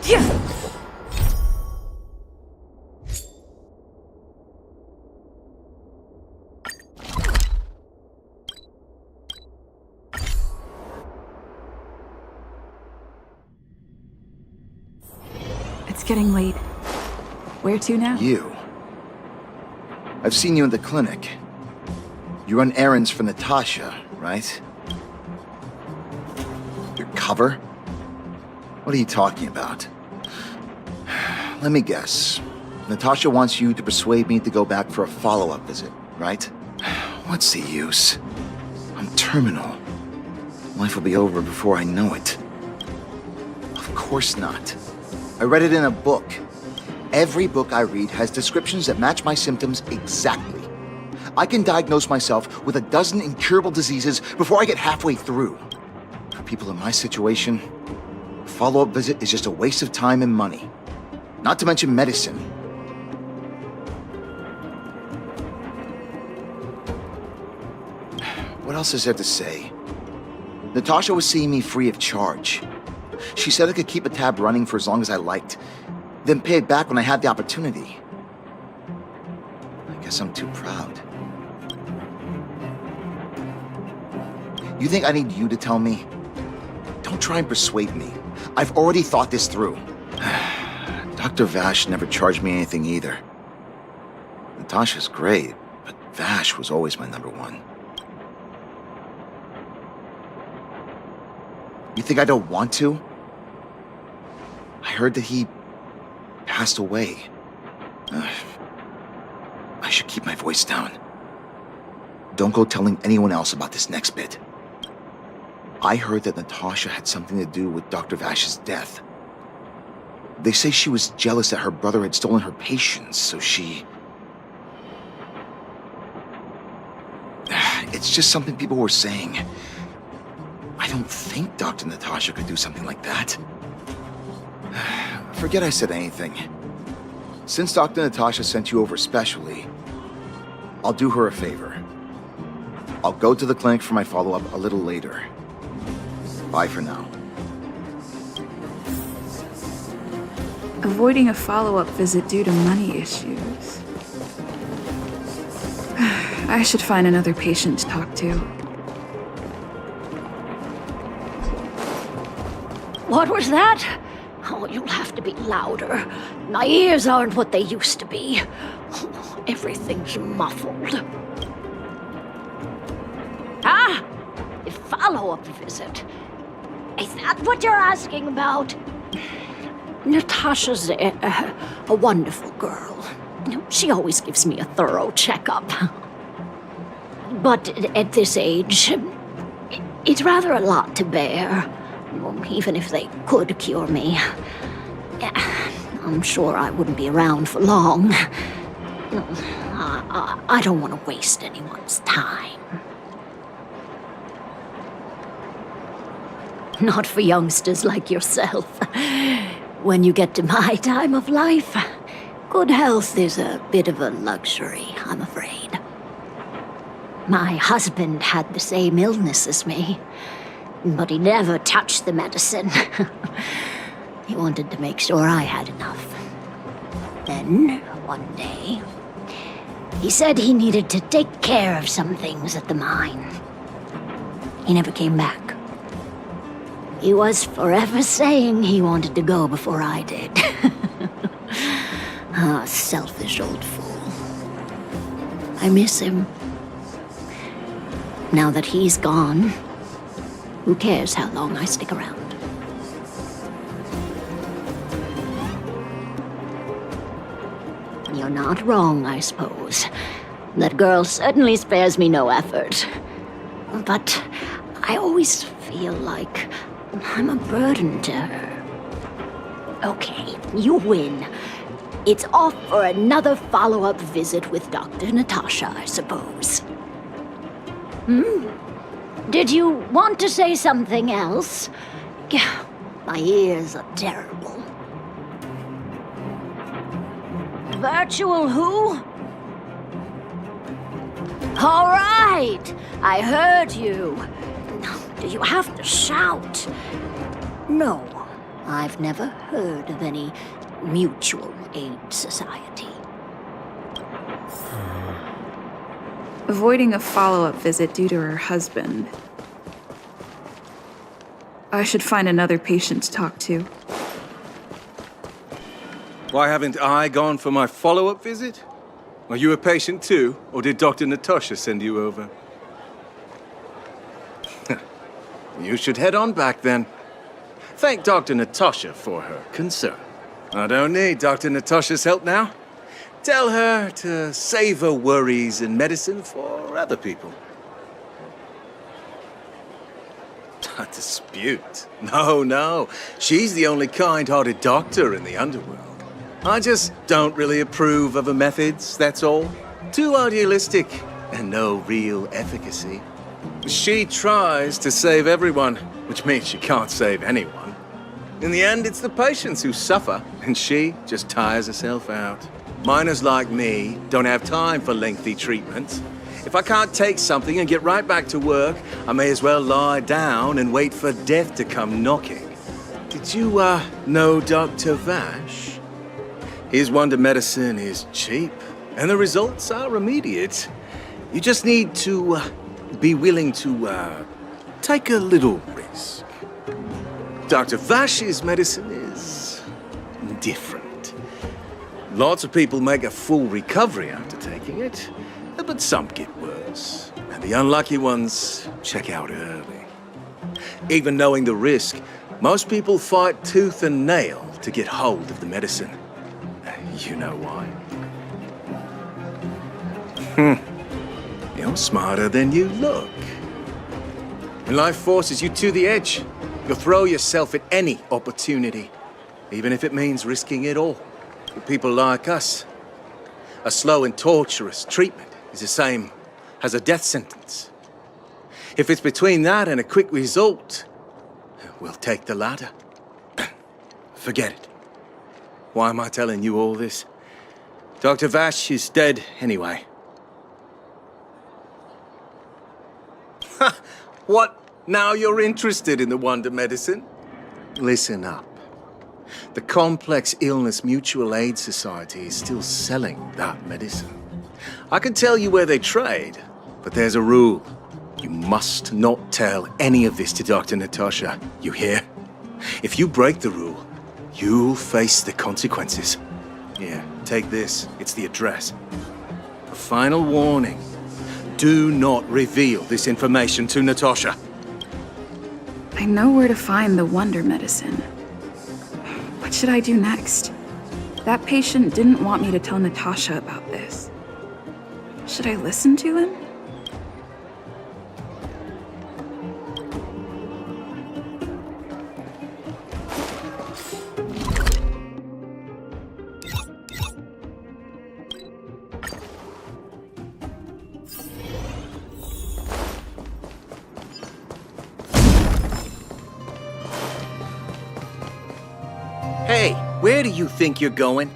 It's getting late. Where to now? You. I've seen you in the clinic. You run errands for Natasha, right? Your cover? What are you talking about? Let me guess. Natasha wants you to persuade me to go back for a follow-up visit, right? What's the use? I'm terminal. Life will be over before I know it. Of course not. I read it in a book. Every book I read has descriptions that match my symptoms exactly. I can diagnose myself with a dozen incurable diseases before I get halfway through. For people in my situation, a follow-up visit is just a waste of time and money. Not to mention medicine. What else is there to say? Natasha was seeing me free of charge. She said I could keep a tab running for as long as I liked, then pay it back when I had the opportunity. I guess I'm too proud. You think I need you to tell me? Don't try and persuade me. I've already thought this through. Dr. Vash never charged me anything either. Natasha's great, but Vash was always my number one. You think I don't want to? I heard that he passed away. I should keep my voice down. Don't go telling anyone else about this next bit. I heard that Natasha had something to do with Dr. Vash's death. They say she was jealous that her brother had stolen her patients, so she... It's just something people were saying. I don't think Dr. Natasha could do something like that. Forget I said anything. Since Dr. Natasha sent you over specially, I'll do her a favor. I'll go to the clinic for my follow-up a little later. Bye for now. Avoiding a follow-up visit due to money issues. I should find another patient to talk to. What was that? Oh, you'll have to be louder. My ears aren't what they used to be. Oh, everything's muffled. Ah! A follow-up visit. Is that what you're asking about? Natasha's a wonderful girl. She always gives me a thorough checkup. But at this age, it's rather a lot to bear. Even if they could cure me, I'm sure I wouldn't be around for long. I don't want to waste anyone's time. Not for youngsters like yourself. When you get to my time of life, good health is a bit of a luxury, I'm afraid. My husband had the same illness as me. But he never touched the medicine. He wanted to make sure I had enough. Then, one day, he said he needed to take care of some things at the mine. He never came back. He was forever saying he wanted to go before I did. Ah, selfish old fool. I miss him. Now that he's gone, who cares how long I stick around? You're not wrong, I suppose. That girl certainly spares me no effort. But I always feel like I'm a burden to her. Okay, you win. It's off for another follow-up visit with Dr. Natasha, I suppose. Did you want to say something else? My ears are terrible. Virtual who? All right, I heard you. Do you have to shout? No, I've never heard of any mutual aid society. Avoiding a follow-up visit due to her husband. I should find another patient to talk to. Why haven't I gone for my follow-up visit? Are you a patient too, or did Dr. Natasha send you over? You should head on back then. Thank Dr. Natasha for her concern. I don't need Dr. Natasha's help now. Tell her to save her worries and medicine for other people. A dispute? No. She's the only kind-hearted doctor in the underworld. I just don't really approve of her methods, that's all. Too idealistic and no real efficacy. She tries to save everyone, which means she can't save anyone. In the end, it's the patients who suffer, and she just tires herself out. Miners like me don't have time for lengthy treatment. If I can't take something and get right back to work, I may as well lie down and wait for death to come knocking. Did you, know Dr. Vash? His wonder medicine is cheap, and the results are immediate. You just need to, be willing to, take a little risk. Dr. Vash's medicine is different. Lots of people make a full recovery after taking it, but some get worse. And the unlucky ones check out early. Even knowing the risk, most people fight tooth and nail to get hold of the medicine. You know why? You're smarter than you look. When life forces you to the edge, you'll throw yourself at any opportunity, even if it means risking it all. For people like us, a slow and torturous treatment is the same as a death sentence. If it's between that and a quick result, we'll take the latter. Forget it. Why am I telling you all this? Dr. Vash is dead anyway. What? Now you're interested in the wonder medicine? Listen up. The Complex Illness Mutual Aid Society is still selling that medicine. I can tell you where they trade, but there's a rule. You must not tell any of this to Dr. Natasha, you hear? If you break the rule, you'll face the consequences. Here, take this. It's the address. A final warning. Do not reveal this information to Natasha. I know where to find the wonder medicine. What should I do next? That patient didn't want me to tell Natasha about this. Should I listen to him? Hey, where do you think you're going?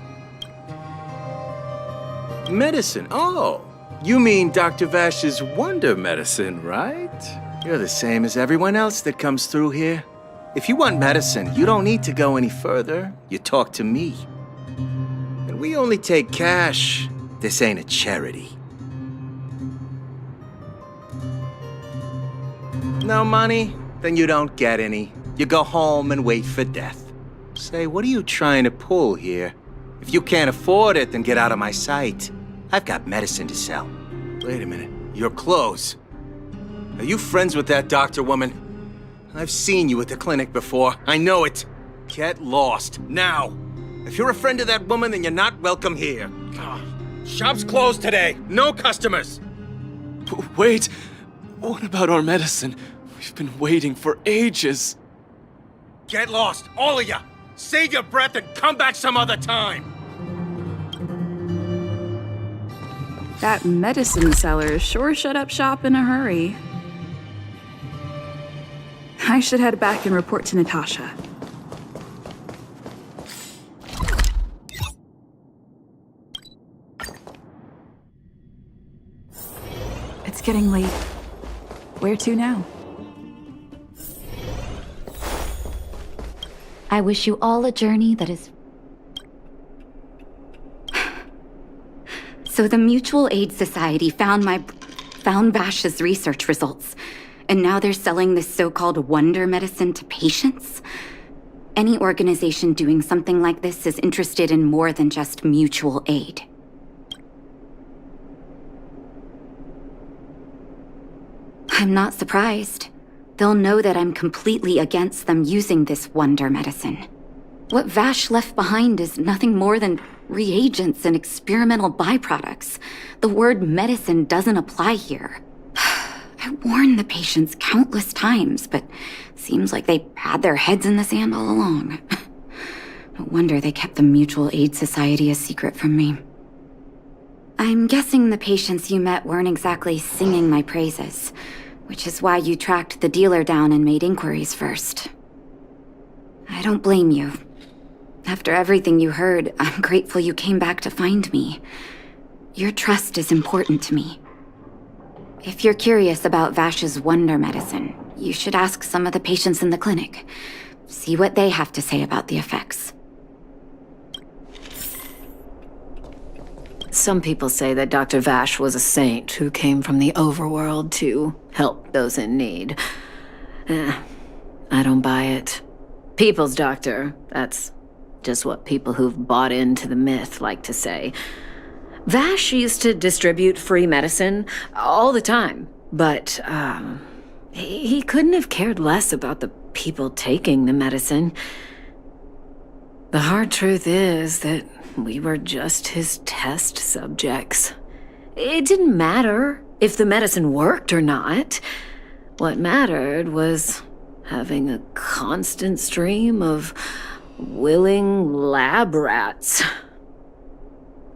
Medicine? Oh, you mean Dr. Vash's wonder medicine, right? You're the same as everyone else that comes through here. If you want medicine, you don't need to go any further. You talk to me. And we only take cash. This ain't a charity. No money? Then you don't get any. You go home and wait for death. Say, what are you trying to pull here? If you can't afford it, then get out of my sight. I've got medicine to sell. Wait a minute. Your clothes. Are you friends with that doctor woman? I've seen you at the clinic before. I know it. Get lost. Now. If you're a friend of that woman, then you're not welcome here. Shop's closed today. No customers. Wait. What about our medicine? We've been waiting for ages. Get lost, all of you. Save your breath and come back some other time. That medicine seller sure shut up shop in a hurry. I should head back and report to Natasha. It's getting late. Where to now? I wish you all a journey that is... So the Mutual Aid Society found Vash's research results, and now they're selling this so-called wonder medicine to patients? Any organization doing something like this is interested in more than just mutual aid. I'm not surprised. They'll know that I'm completely against them using this wonder medicine. What Vash left behind is nothing more than reagents and experimental byproducts. The word medicine doesn't apply here. I warned the patients countless times, but seems like they had their heads in the sand all along. No wonder they kept the Mutual Aid Society a secret from me. I'm guessing the patients you met weren't exactly singing my praises, which is why you tracked the dealer down and made inquiries first. I don't blame you. After everything you heard, I'm grateful you came back to find me. Your trust is important to me. If you're curious about Vash's wonder medicine, you should ask some of the patients in the clinic. See what they have to say about the effects. Some people say that Dr. Vash was a saint who came from the overworld to help those in need. I don't buy it. People's doctor, that's just what people who've bought into the myth like to say. Vash used to distribute free medicine all the time, but he couldn't have cared less about the people taking the medicine. The hard truth is that we were just his test subjects. It didn't matter if the medicine worked or not. What mattered was having a constant stream of willing lab rats.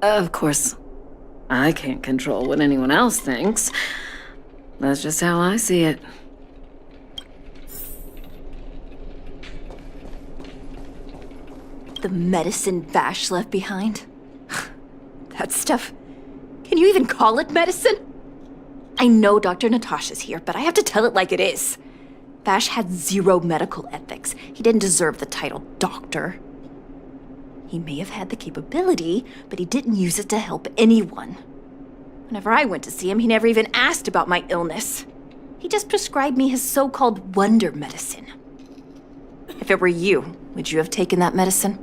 Of course, I can't control what anyone else thinks. That's just how I see it. The medicine Vash left behind? That stuff... Can you even call it medicine? I know Dr. Natasha's here, but I have to tell it like it is. Vash had zero medical ethics. He didn't deserve the title doctor. He may have had the capability, but he didn't use it to help anyone. Whenever I went to see him, he never even asked about my illness. He just prescribed me his so-called wonder medicine. If it were you, would you have taken that medicine?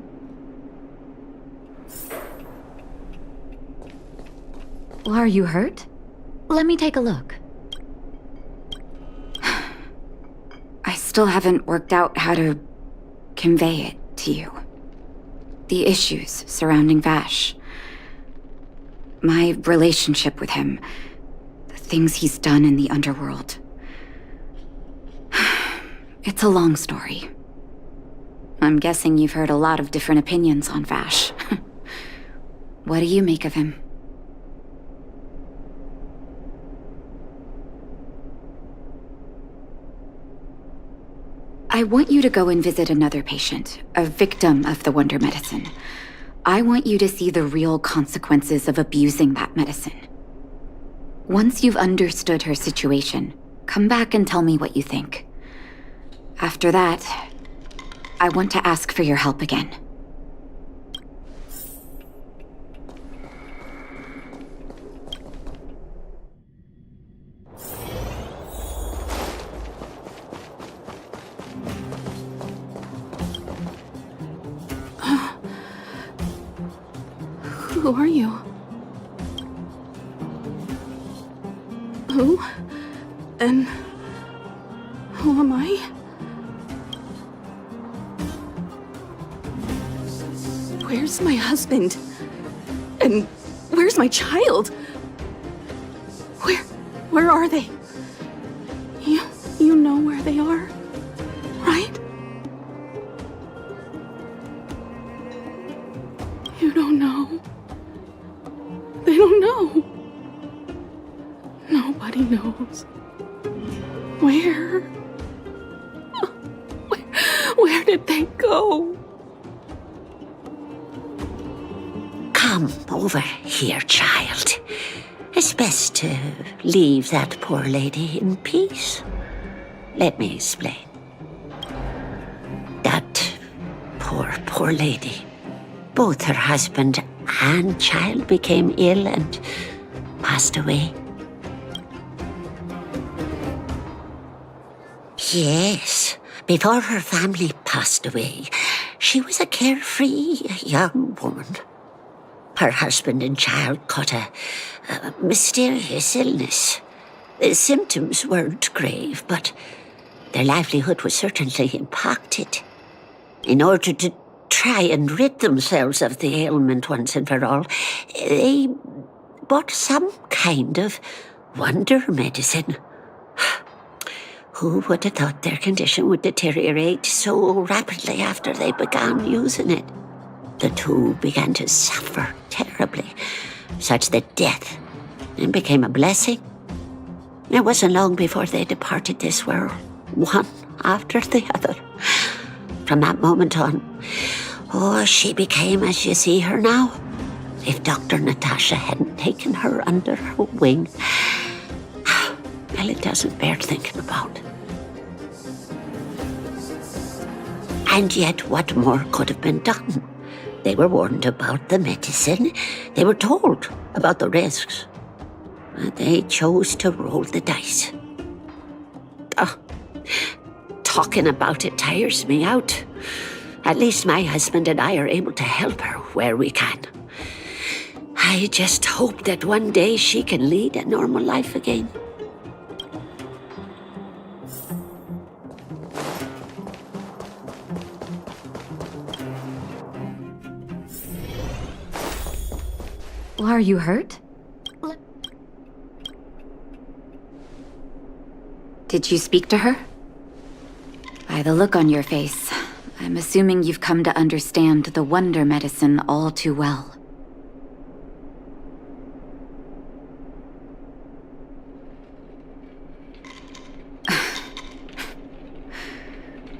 Are you hurt? Let me take a look. I still haven't worked out how to convey it to you. The issues surrounding Vash. My relationship with him. The things he's done in the underworld. It's a long story. I'm guessing you've heard a lot of different opinions on Vash. What do you make of him? I want you to go and visit another patient, a victim of the wonder medicine. I want you to see the real consequences of abusing that medicine. Once you've understood her situation, come back and tell me what you think. After that, I want to ask for your help again. Who are you? Who? And who am I? Where's my husband? And where's my child? Where are they? You know where they are, right? You don't know. They don't know. Nobody knows. Where? Where did they go? Come over here, child. It's best to leave that poor lady in peace. Let me explain. That poor lady. Both her husband and child became ill and passed away. Yes, before her family passed away, she was a carefree young woman. Her husband and child caught a mysterious illness. The symptoms weren't grave, but their livelihood was certainly impacted. In order to try and rid themselves of the ailment once and for all, they bought some kind of wonder medicine. Who would have thought their condition would deteriorate so rapidly after they began using it? The two began to suffer terribly, such that death became a blessing. It wasn't long before they departed this world, one after the other. From that moment on, she became as you see her now. If Dr. Natasha hadn't taken her under her wing, well, it doesn't bear thinking about. And yet, what more could have been done? They were warned about the medicine. They were told about the risks. But they chose to roll the dice. Talking about it tires me out. At least my husband and I are able to help her where we can. I just hope that one day she can lead a normal life again. Are you hurt? Did you speak to her? By the look on your face, I'm assuming you've come to understand the wonder medicine all too well.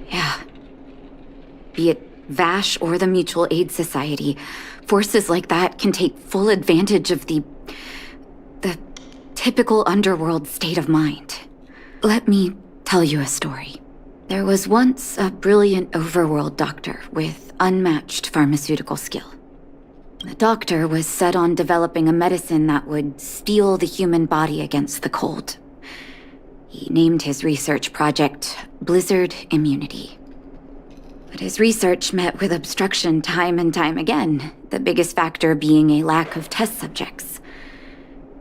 Yeah. Be it Vash or the Mutual Aid Society, forces like that can take full advantage of the typical underworld state of mind. Let me tell you a story. There was once a brilliant overworld doctor with unmatched pharmaceutical skill. The doctor was set on developing a medicine that would steel the human body against the cold. He named his research project Blizzard Immunity. But his research met with obstruction time and time again, the biggest factor being a lack of test subjects.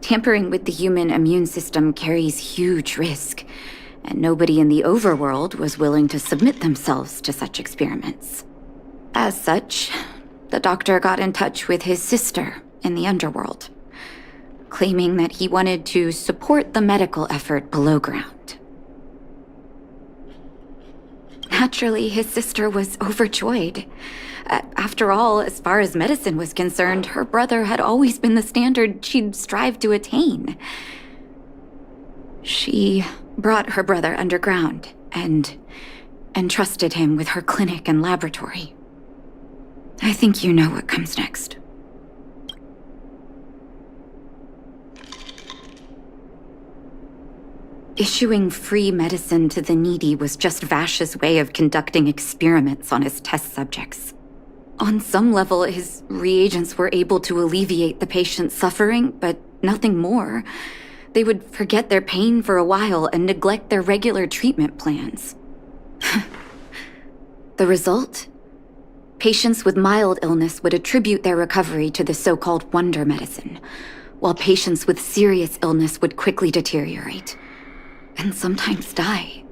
Tampering with the human immune system carries huge risk, and nobody in the overworld was willing to submit themselves to such experiments. As such, the doctor got in touch with his sister in the underworld, claiming that he wanted to support the medical effort below ground. Naturally, his sister was overjoyed. After all, as far as medicine was concerned, her brother had always been the standard she'd strived to attain. She brought her brother underground and entrusted him with her clinic and laboratory. I think you know what comes next. Issuing free medicine to the needy was just Vash's way of conducting experiments on his test subjects. On some level, his reagents were able to alleviate the patient's suffering, but nothing more. They would forget their pain for a while and neglect their regular treatment plans. The result? Patients with mild illness would attribute their recovery to the so-called wonder medicine, while patients with serious illness would quickly deteriorate, and sometimes die.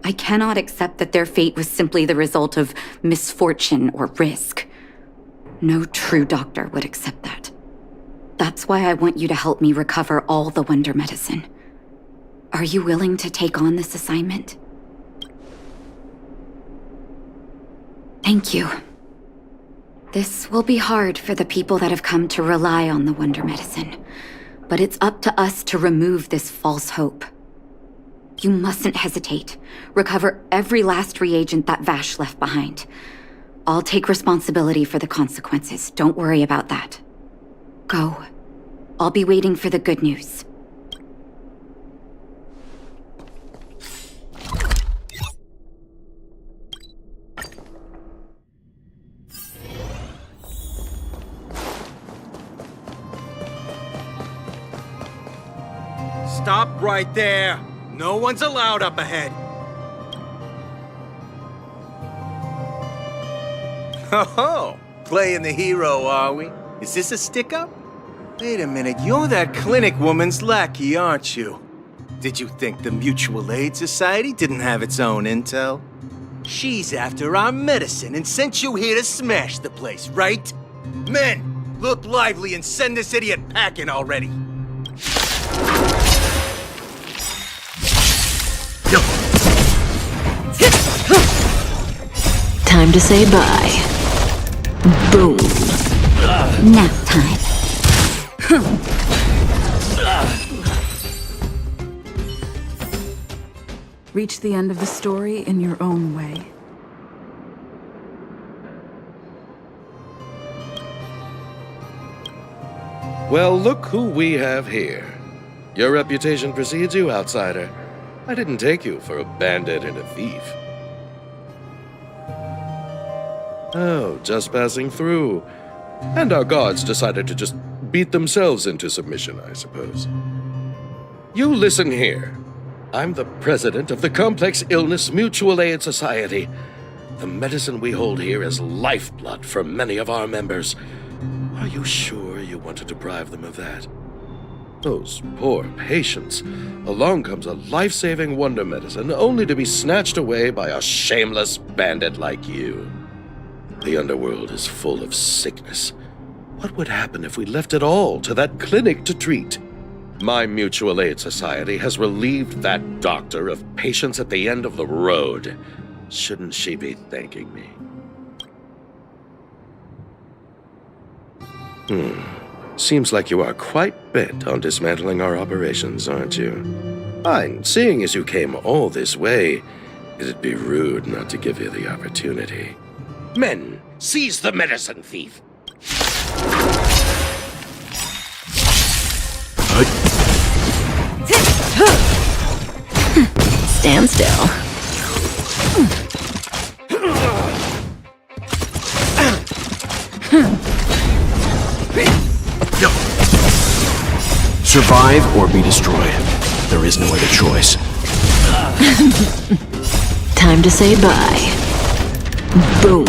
I cannot accept that their fate was simply the result of misfortune or risk. No true doctor would accept that. That's why I want you to help me recover all the wonder medicine. Are you willing to take on this assignment? Thank you. This will be hard for the people that have come to rely on the wonder medicine, but it's up to us to remove this false hope. You mustn't hesitate. Recover every last reagent that Vash left behind. I'll take responsibility for the consequences. Don't worry about that. Go. I'll be waiting for the good news. Stop right there. No one's allowed up ahead. Oh, playing the hero, are we? Is this a stick-up? Wait a minute, you're that clinic woman's lackey, aren't you? Did you think the Mutual Aid Society didn't have its own intel? She's after our medicine and sent you here to smash the place, right? Men, look lively and send this idiot packing already. Time to say bye. Boom. Nap time. Reach the end of the story in your own way. Well, look who we have here. Your reputation precedes you, outsider. I didn't take you for a bandit and a thief. Oh, just passing through. And our guards decided to just beat themselves into submission, I suppose. You listen here. I'm the president of the Complex Illness Mutual Aid Society. The medicine we hold here is lifeblood for many of our members. Are you sure you want to deprive them of that? Those poor patients. Along comes a life-saving wonder medicine only to be snatched away by a shameless bandit like you. The underworld is full of sickness. What would happen if we left it all to that clinic to treat? My Mutual Aid Society has relieved that doctor of patients at the end of the road. Shouldn't she be thanking me? Seems like you are quite bent on dismantling our operations, aren't you? Fine, seeing as you came all this way, it'd be rude not to give you the opportunity. Men, seize the medicine thief! Stand still. Survive or be destroyed. There is no other choice. Time to say bye. Boom.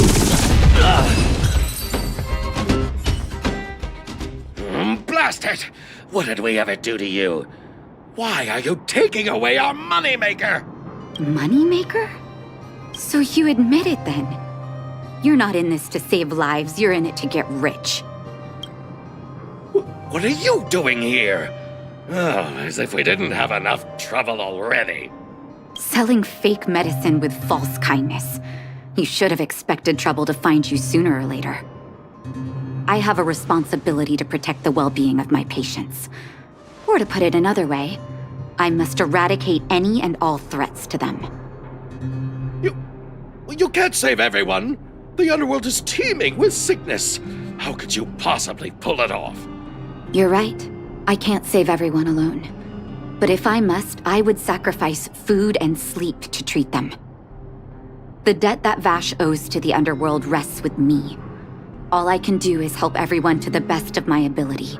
Blast it! What did we ever do to you? Why are you taking away our moneymaker? Moneymaker? So you admit it then? You're not in this to save lives, you're in it to get rich. What are you doing here? Oh, as if we didn't have enough trouble already. Selling fake medicine with false kindness. You should have expected trouble to find you sooner or later. I have a responsibility to protect the well-being of my patients. Or to put it another way, I must eradicate any and all threats to them. You can't save everyone. The underworld is teeming with sickness. How could you possibly pull it off? You're right. I can't save everyone alone. But if I must, I would sacrifice food and sleep to treat them. The debt that Vash owes to the underworld rests with me. All I can do is help everyone to the best of my ability.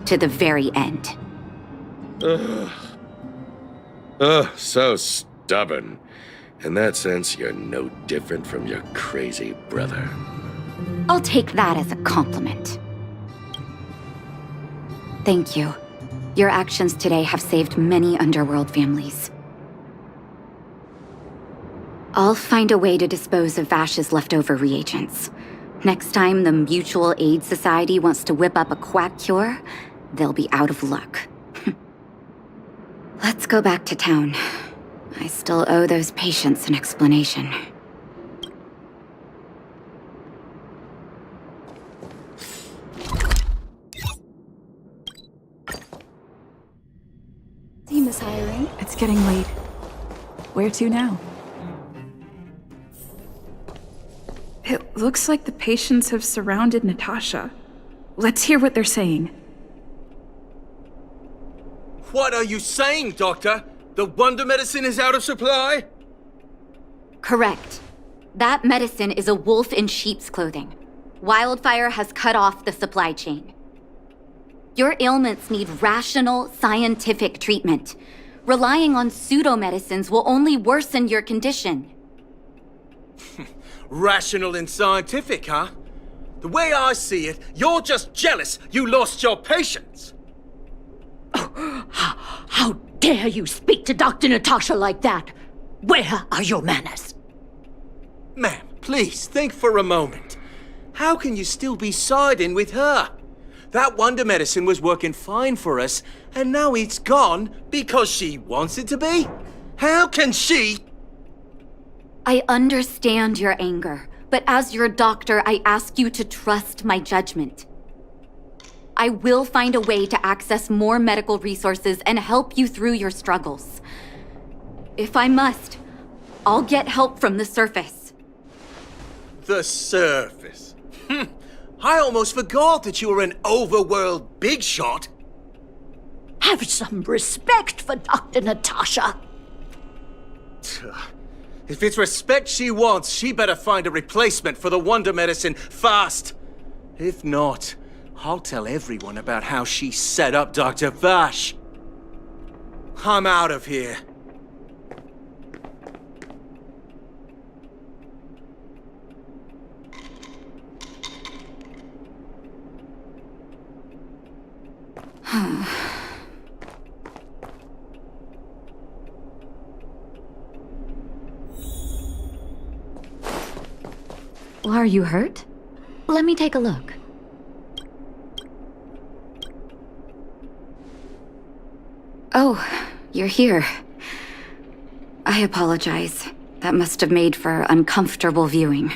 To the very end. So stubborn. In that sense, you're no different from your crazy brother. I'll take that as a compliment. Thank you. Your actions today have saved many underworld families. I'll find a way to dispose of Vash's leftover reagents. Next time the Mutual Aid Society wants to whip up a quack cure, they'll be out of luck. Let's go back to town. I still owe those patients an explanation. Team is hiring. It's getting late. Where to now? It looks like the patients have surrounded Natasha. Let's hear what they're saying. What are you saying, Doctor? The wonder medicine is out of supply? Correct. That medicine is a wolf in sheep's clothing. Wildfire has cut off the supply chain. Your ailments need rational, scientific treatment. Relying on pseudo-medicines will only worsen your condition. Rational and scientific, huh? The way I see it, you're just jealous you lost your patients. How dare you speak to Dr. Natasha like that? Where are your manners? Ma'am, please think for a moment. How can you still be siding with her? That wonder medicine was working fine for us, and now it's gone because she wants it to be? How can she? I understand your anger, but as your doctor, I ask you to trust my judgment. I will find a way to access more medical resources and help you through your struggles. If I must, I'll get help from the surface. The surface? I almost forgot that you were an overworld big shot. Have some respect for Dr. Natasha. If it's respect she wants, she better find a replacement for the wonder medicine fast. If not, I'll tell everyone about how she set up Dr. Vash. I'm out of here. Are you hurt? Let me take a look. Oh, you're here. I apologize. That must have made for uncomfortable viewing.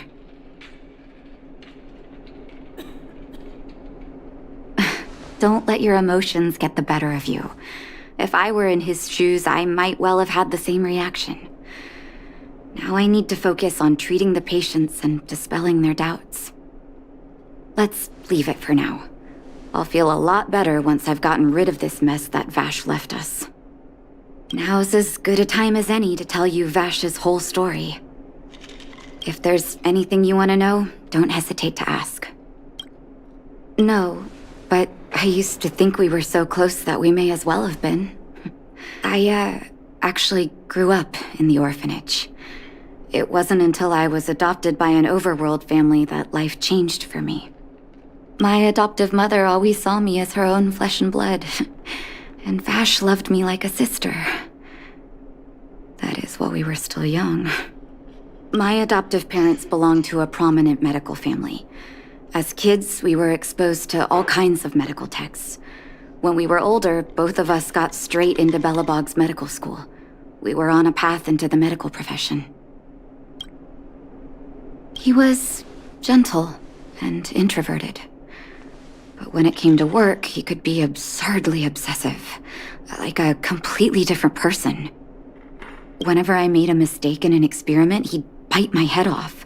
Don't let your emotions get the better of you. If I were in his shoes, I might well have had the same reaction. Now I need to focus on treating the patients and dispelling their doubts. Let's leave it for now. I'll feel a lot better once I've gotten rid of this mess that Vash left us. Now's as good a time as any to tell you Vash's whole story. If there's anything you want to know, don't hesitate to ask. No, but I used to think we were so close that we may as well have been. I, actually grew up in the orphanage. It wasn't until I was adopted by an overworld family that life changed for me. My adoptive mother always saw me as her own flesh and blood, and Vash loved me like a sister. That is, while we were still young. My adoptive parents belonged to a prominent medical family. As kids, we were exposed to all kinds of medical texts. When we were older, both of us got straight into Belobog's medical school. We were on a path into the medical profession. He was gentle and introverted. But when it came to work, he could be absurdly obsessive, like a completely different person. Whenever I made a mistake in an experiment, he'd bite my head off.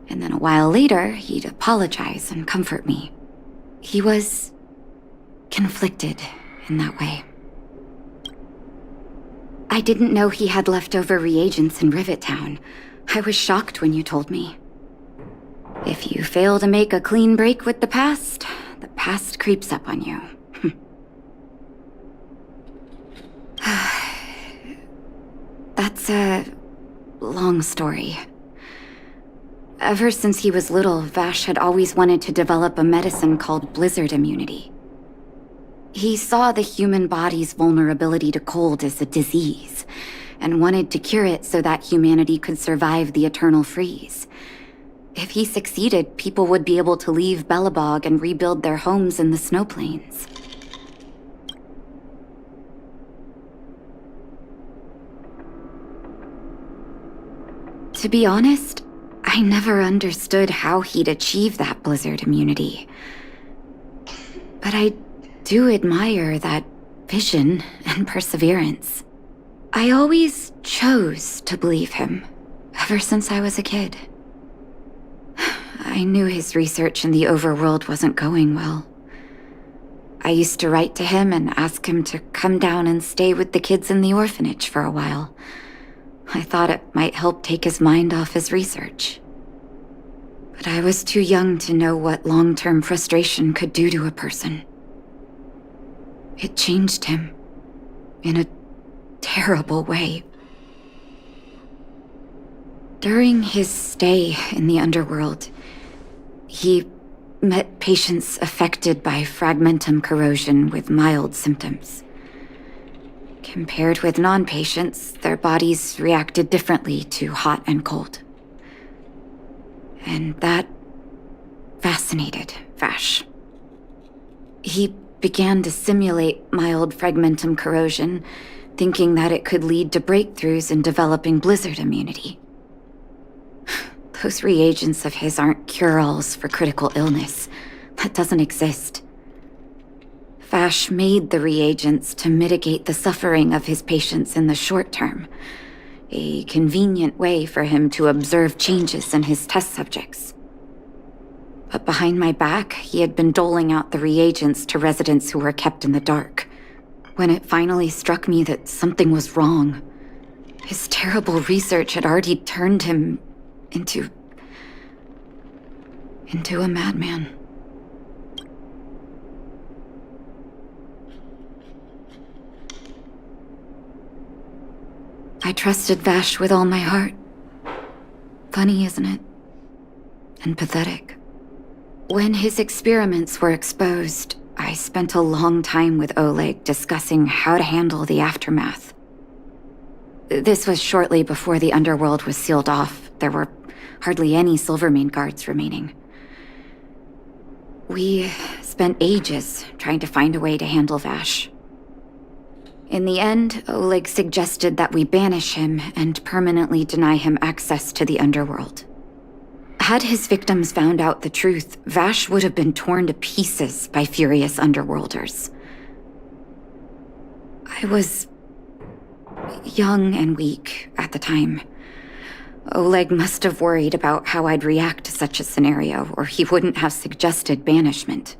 And then a while later, he'd apologize and comfort me. He was conflicted in that way. I didn't know he had leftover reagents in Rivet Town. I was shocked when you told me. If you fail to make a clean break with the past creeps up on you. That's a long story. Ever since he was little, Vash had always wanted to develop a medicine called blizzard immunity. He saw the human body's vulnerability to cold as a disease, and wanted to cure it so that humanity could survive the eternal freeze. If he succeeded, people would be able to leave Belobog and rebuild their homes in the snow plains. To be honest, I never understood how he'd achieve that blizzard immunity. But I do admire that vision and perseverance. I always chose to believe him, ever since I was a kid. I knew his research in the overworld wasn't going well. I used to write to him and ask him to come down and stay with the kids in the orphanage for a while. I thought it might help take his mind off his research. But I was too young to know what long-term frustration could do to a person. It changed him in a terrible way. During his stay in the underworld, he met patients affected by fragmentum corrosion with mild symptoms. Compared with non-patients, their bodies reacted differently to hot and cold. And that fascinated Vash. He began to simulate mild fragmentum corrosion, thinking that it could lead to breakthroughs in developing blizzard immunity. Those reagents of his aren't cure-alls for critical illness. That doesn't exist. Vash made the reagents to mitigate the suffering of his patients in the short term. A convenient way for him to observe changes in his test subjects. But behind my back, he had been doling out the reagents to residents who were kept in the dark. When it finally struck me that something was wrong, his terrible research had already turned him into a madman. I trusted Vash with all my heart. Funny, isn't it? And pathetic. When his experiments were exposed, I spent a long time with Oleg discussing how to handle the aftermath. This was shortly before the underworld was sealed off. There were hardly any Silvermane guards remaining. We spent ages trying to find a way to handle Vash. In the end, Oleg suggested that we banish him and permanently deny him access to the underworld. Had his victims found out the truth, Vash would have been torn to pieces by furious underworlders. I was young and weak at the time. Oleg must have worried about how I'd react to such a scenario, or he wouldn't have suggested banishment.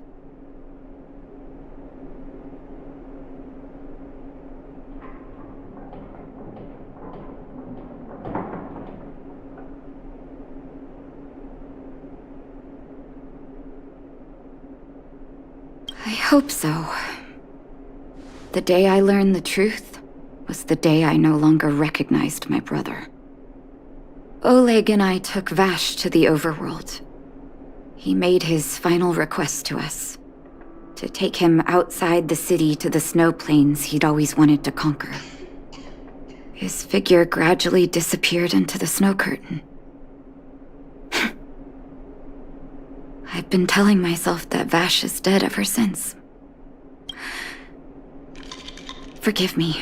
I hope so. The day I learned the truth was the day I no longer recognized my brother. Oleg and I took Vash to the overworld. He made his final request to us, to take him outside the city to the snow plains he'd always wanted to conquer. His figure gradually disappeared into the snow curtain. I've been telling myself that Vash is dead ever since. Forgive me.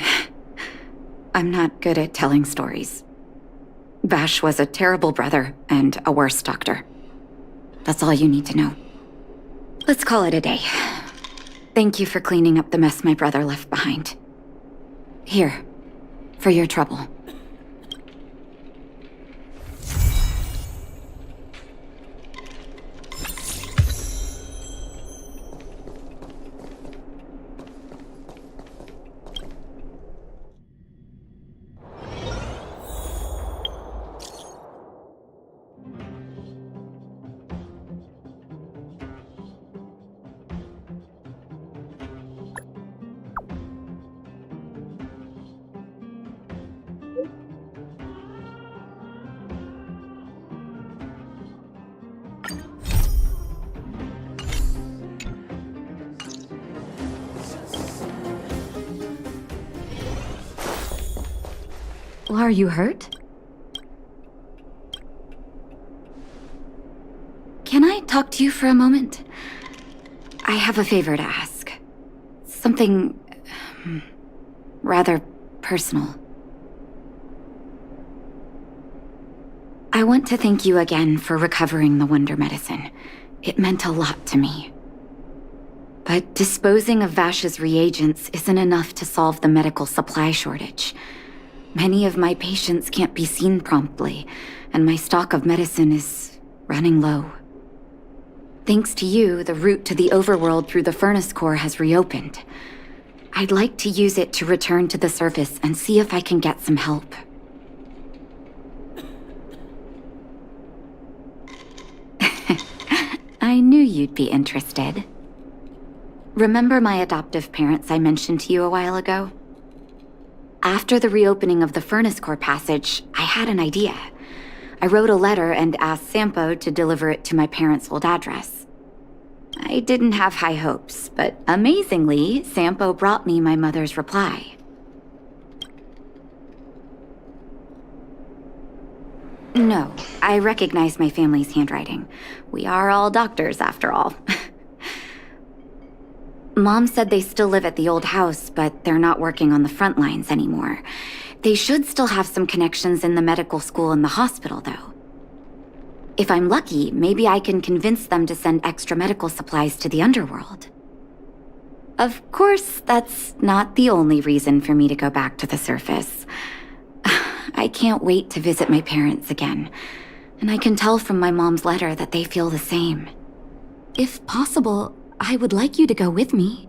I'm not good at telling stories. Vash was a terrible brother and a worse doctor. That's all you need to know. Let's call it a day. Thank you for cleaning up the mess my brother left behind. Here, for your trouble. Are you hurt? Can I talk to you for a moment? I have a favor to ask. Something rather personal. I want to thank you again for recovering the Wonder Medicine. It meant a lot to me. But disposing of Vash's reagents isn't enough to solve the medical supply shortage. Many of my patients can't be seen promptly, and my stock of medicine is running low. Thanks to you, the route to the overworld through the furnace core has reopened. I'd like to use it to return to the surface and see if I can get some help. I knew you'd be interested. Remember my adoptive parents I mentioned to you a while ago? After the reopening of the Furnace Core passage, I had an idea. I wrote a letter and asked Sampo to deliver it to my parents' old address. I didn't have high hopes, but amazingly, Sampo brought me my mother's reply. No, I recognize my family's handwriting. We are all doctors, after all. Mom said they still live at the old house, but they're not working on the front lines anymore. They should still have some connections in the medical school and the hospital, though. If I'm lucky, maybe I can convince them to send extra medical supplies to the underworld. Of course, that's not the only reason for me to go back to the surface. I can't wait to visit my parents again, and I can tell from my mom's letter that they feel the same. If possible, I would like you to go with me.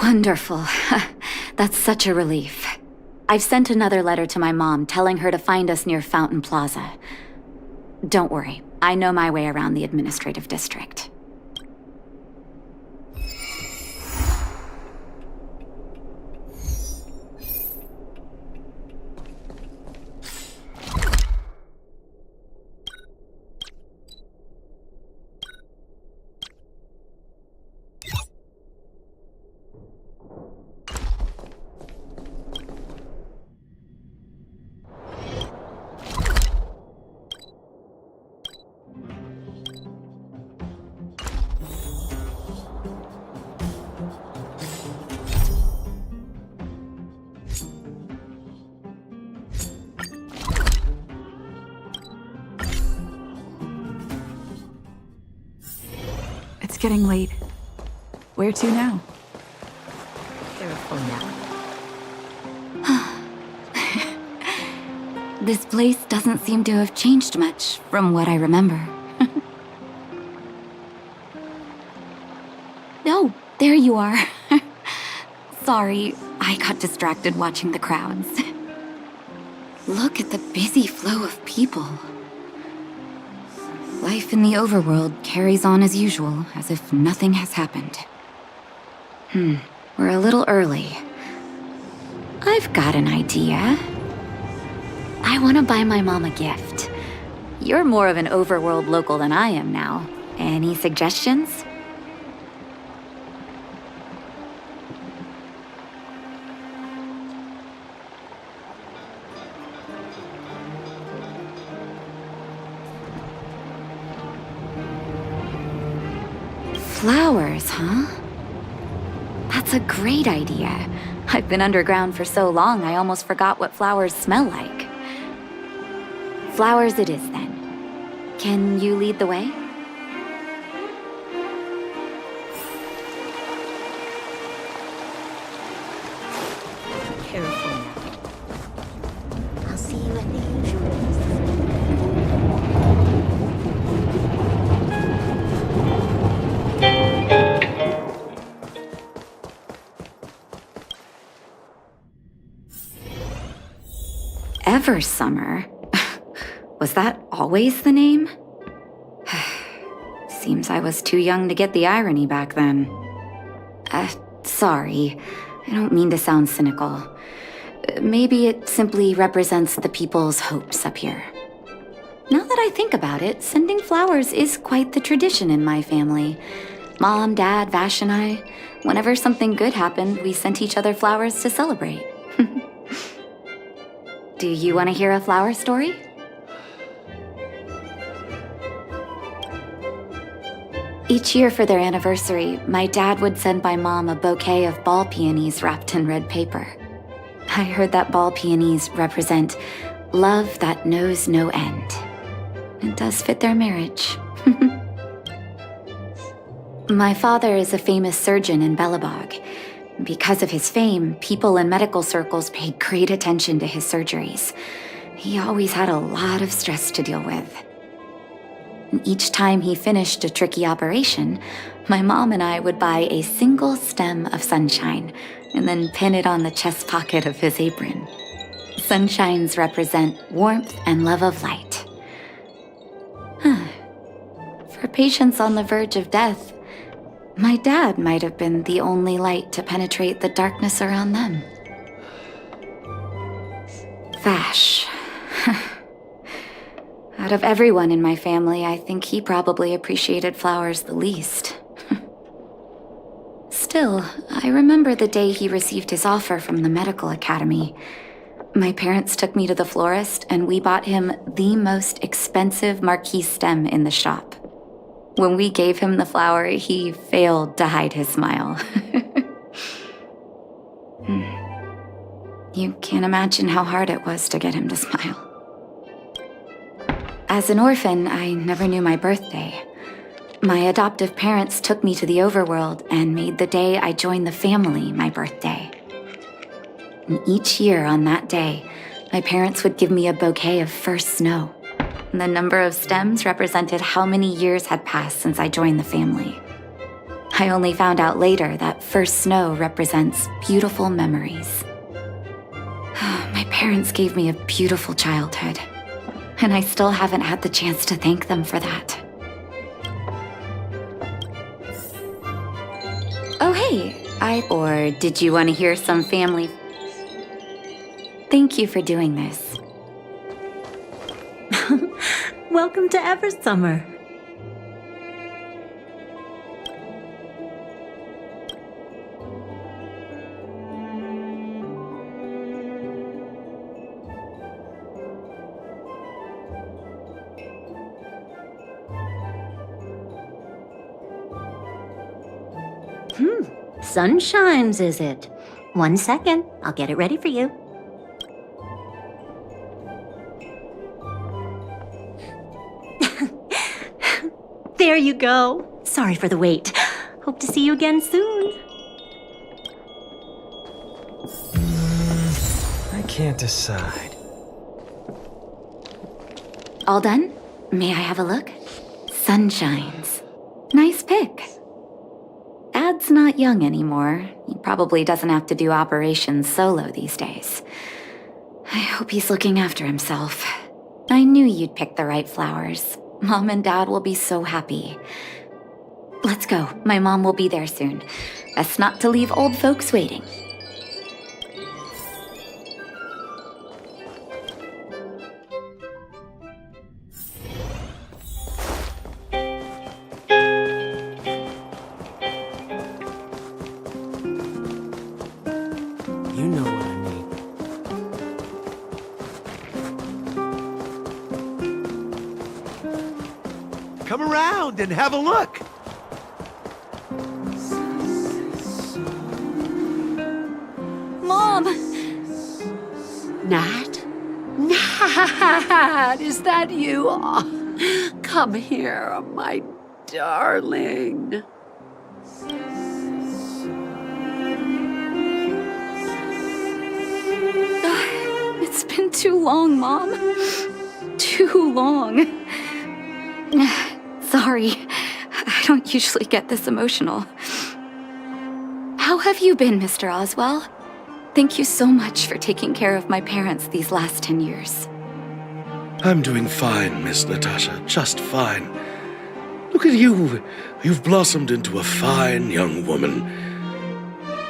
Wonderful. That's such a relief. I've sent another letter to my mom telling her to find us near Fountain Plaza. Don't worry, I know my way around the administrative district. It's getting late. Where to now? Careful now. This place doesn't seem to have changed much from what I remember. Oh, there you are. Sorry, I got distracted watching the crowds. Look at the busy flow of people. Life in the overworld carries on as usual, as if nothing has happened. We're a little early. I've got an idea. I want to buy my mom a gift. You're more of an overworld local than I am now. Any suggestions? Flowers, huh? That's a great idea. I've been underground for so long, I almost forgot what flowers smell like. Flowers it is, then. Can you lead the way? Careful now. I'll see you at the usual. Eversummer? Was that always the name? Seems I was too young to get the irony back then. Sorry. I don't mean to sound cynical. Maybe it simply represents the people's hopes up here. Now that I think about it, sending flowers is quite the tradition in my family. Mom, Dad, Vash, and I, whenever something good happened, we sent each other flowers to celebrate. Do you want to hear a flower story? Each year for their anniversary, my dad would send my mom a bouquet of ball peonies wrapped in red paper. I heard that ball peonies represent love that knows no end. It does fit their marriage. My father is a famous surgeon in Belobog. Because of his fame, people in medical circles paid great attention to his surgeries. He always had a lot of stress to deal with. And each time he finished a tricky operation, my mom and I would buy a single stem of sunshine and then pin it on the chest pocket of his apron. Sunshines represent warmth and love of light. For For patients on the verge of death, my dad might have been the only light to penetrate the darkness around them. Vash. Out of everyone in my family, I think he probably appreciated flowers the least. Still, I remember the day he received his offer from the medical academy. My parents took me to the florist, and we bought him the most expensive marquise stem in the shop. When we gave him the flower, he failed to hide his smile. You can't imagine how hard it was to get him to smile. As an orphan, I never knew my birthday. My adoptive parents took me to the overworld and made the day I joined the family my birthday. And each year on that day, my parents would give me a bouquet of first snow. And the number of stems represented how many years had passed since I joined the family. I only found out later that first snow represents beautiful memories. My parents gave me a beautiful childhood, and I still haven't had the chance to thank them for that. Oh, hey, or did you want to hear some family? Thank you for doing this. Welcome to Eversummer. Sunshines, is it? 1 second, I'll get it ready for you. There you go. Sorry for the wait. Hope to see you again soon. I can't decide. All done? May I have a look? Sunshines. Nice pick. Dad's not young anymore. He probably doesn't have to do operations solo these days. I hope he's looking after himself. I knew you'd pick the right flowers. Mom and Dad will be so happy. Let's go. My mom will be there soon. Best not to leave old folks waiting. You know what I mean. Come around and have a look. Mom! Nat? Nat, is that you? Oh, come here, my darling. It's been too long, Mom. Too long. Sorry. I don't usually get this emotional. How have you been, Mr. Oswell? Thank you so much for taking care of my parents these last 10 years. I'm doing fine, Miss Natasha, just fine. Look at you. You've blossomed into a fine young woman.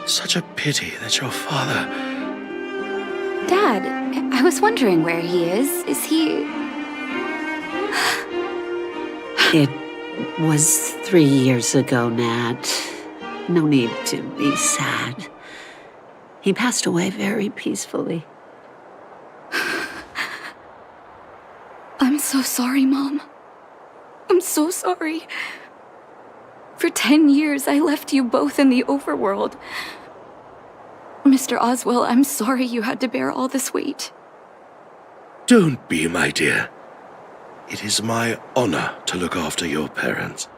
Such a pity that your father... Dad, I was wondering where he is. Is he... It was 3 years ago, Nat. No need to be sad. He passed away very peacefully. I'm so sorry, Mom. I'm so sorry. For 10 years, I left you both in the overworld. Mr. Oswell, I'm sorry you had to bear all this weight. Don't be, my dear. It is my honor to look after your parents.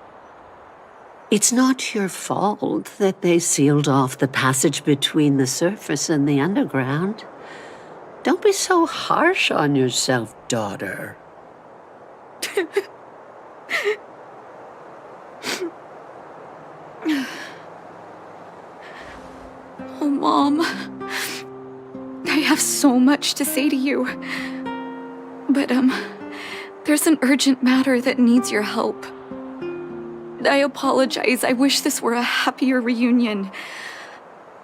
It's not your fault that they sealed off the passage between the surface and the underground. Don't be so harsh on yourself, daughter. Oh, Mom. I have so much to say to you. But, there's an urgent matter that needs your help. I apologize. I wish this were a happier reunion.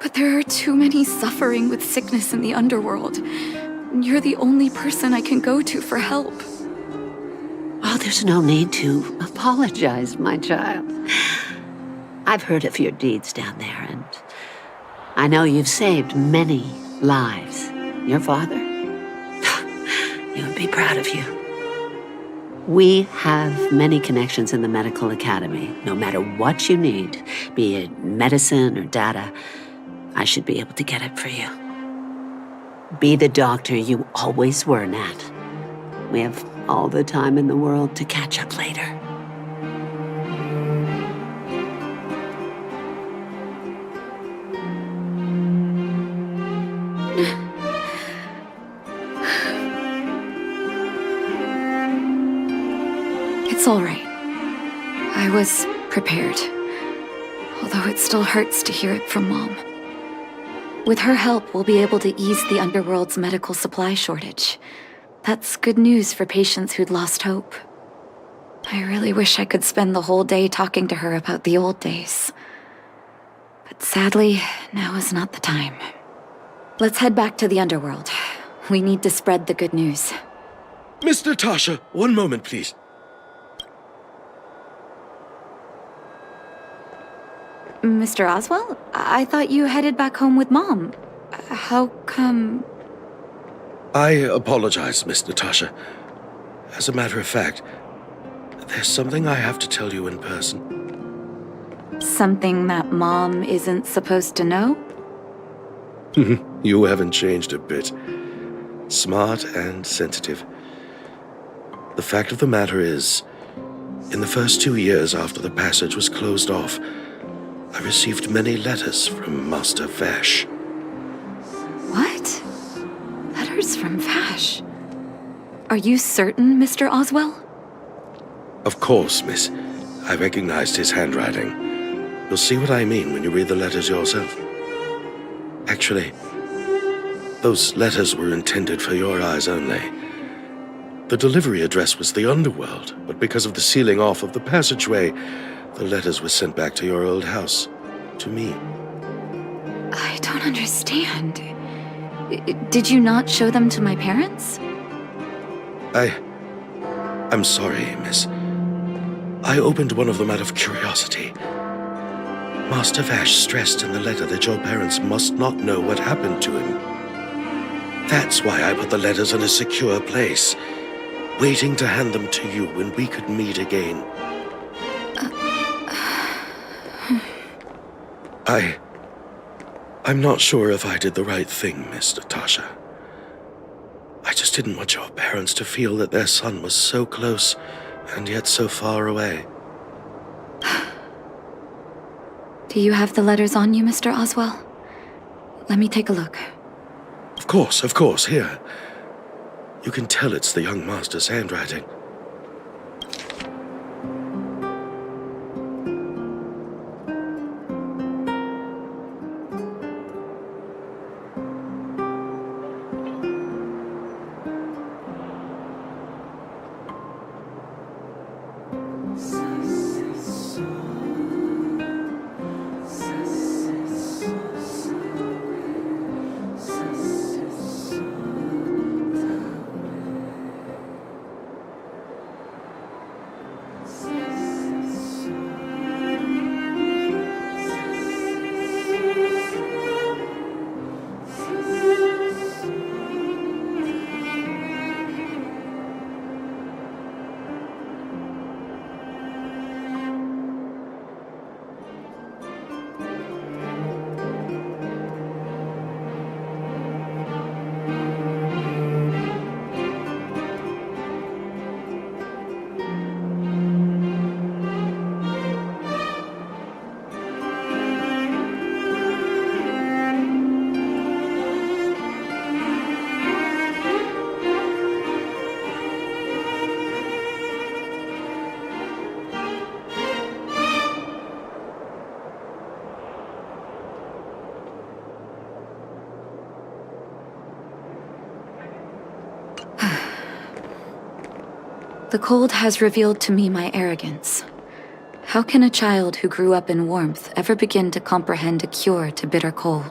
But there are too many suffering with sickness in the underworld. You're the only person I can go to for help. Oh, there's no need to apologize, my child. I've heard of your deeds down there, and I know you've saved many lives. Your father? He would be proud of you. We have many connections in the medical academy. No matter what you need, be it medicine or data, I should be able to get it for you. Be the doctor you always were, Nat. We have all the time in the world to catch up later. It's all right. I was prepared. Although it still hurts to hear it from Mom. With her help, we'll be able to ease the underworld's medical supply shortage. That's good news for patients who'd lost hope. I really wish I could spend the whole day talking to her about the old days. But sadly, now is not the time. Let's head back to the underworld. We need to spread the good news. Miss Natasha, one moment, please. Mr. Oswell? I thought you headed back home with Mom. How come... I apologize, Miss Natasha. As a matter of fact, there's something I have to tell you in person. Something that Mom isn't supposed to know? You haven't changed a bit. Smart and sensitive. The fact of the matter is, in the first 2 years after the passage was closed off, I received many letters from Master Vash. What? Letters from Vash? Are you certain, Mr. Oswell? Of course, miss. I recognized his handwriting. You'll see what I mean when you read the letters yourself. Actually, those letters were intended for your eyes only. The delivery address was the underworld, but because of the sealing off of the passageway, the letters were sent back to your old house, to me. I don't understand. Did you not show them to my parents? I'm sorry, miss. I opened one of them out of curiosity. Master Vash stressed in the letter that your parents must not know what happened to him. That's why I put the letters in a secure place, waiting to hand them to you when we could meet again. I'm not sure if I did the right thing, Miss Natasha. I just didn't want your parents to feel that their son was so close and yet so far away. Do you have the letters on you, Mr. Oswell? Let me take a look. Of course, here. You can tell it's the young master's handwriting. The cold has revealed to me my arrogance. How can a child who grew up in warmth ever begin to comprehend a cure to bitter cold?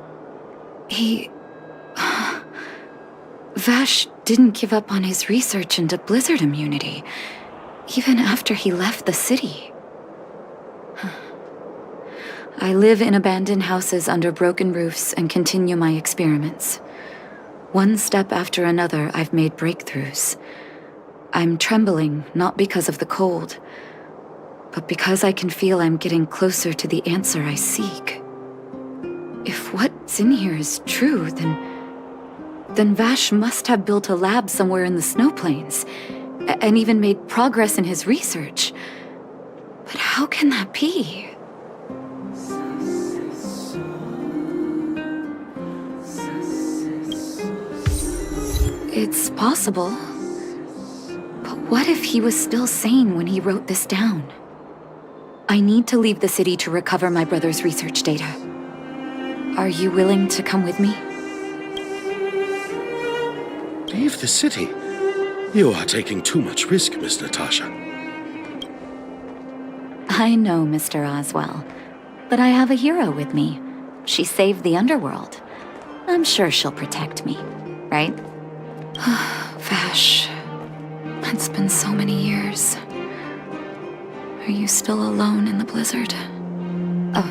Vash didn't give up on his research into blizzard immunity, even after he left the city. I live in abandoned houses under broken roofs and continue my experiments. One step after another, I've made breakthroughs. I'm trembling, not because of the cold, but because I can feel I'm getting closer to the answer I seek. If what's in here is true, then Vash must have built a lab somewhere in the snow plains, and even made progress in his research. But how can that be? It's possible. But what if he was still sane when he wrote this down? I need to leave the city to recover my brother's research data. Are you willing to come with me? Leave the city? You are taking too much risk, Miss Natasha. I know, Mr. Oswell. But I have a hero with me. She saved the underworld. I'm sure she'll protect me, right? Vash, it's been so many years. Are you still alone in the blizzard? Oh,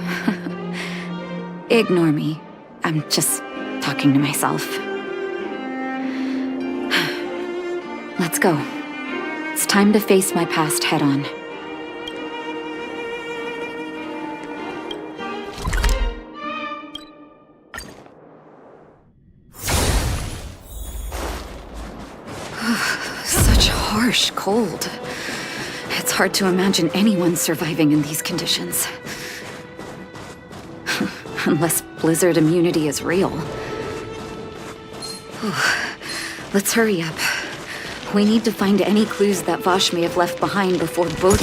ignore me. I'm just talking to myself. Let's go. It's time to face my past head-on. Such harsh cold. It's hard to imagine anyone surviving in these conditions. Unless blizzard immunity is real. Let's hurry up. We need to find any clues that Vash may have left behind before both...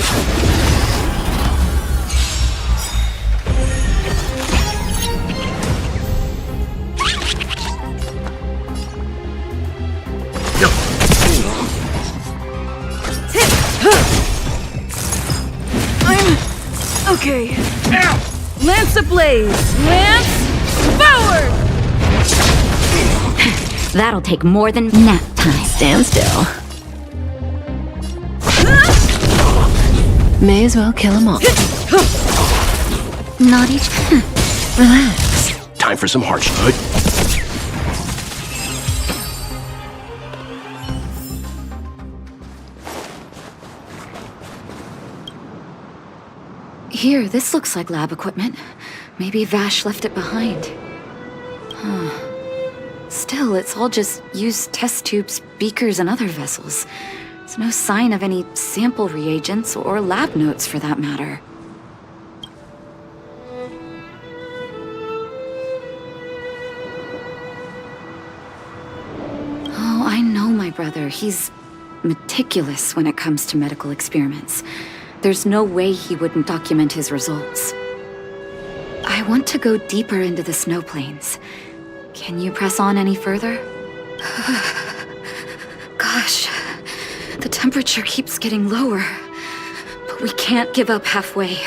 Okay. Lance ablaze! Lance forward! That'll take more than nap time. Stand still. May as well kill them all. Not each... Relax. Time for some harsh. Here, this looks like lab equipment. Maybe Vash left it behind. Still, it's all just used test tubes, beakers, and other vessels. There's no sign of any sample reagents or lab notes for that matter. Oh, I know my brother. He's meticulous when it comes to medical experiments. There's no way he wouldn't document his results. I want to go deeper into the snow plains. Can you press on any further? Gosh, the temperature keeps getting lower, but we can't give up halfway.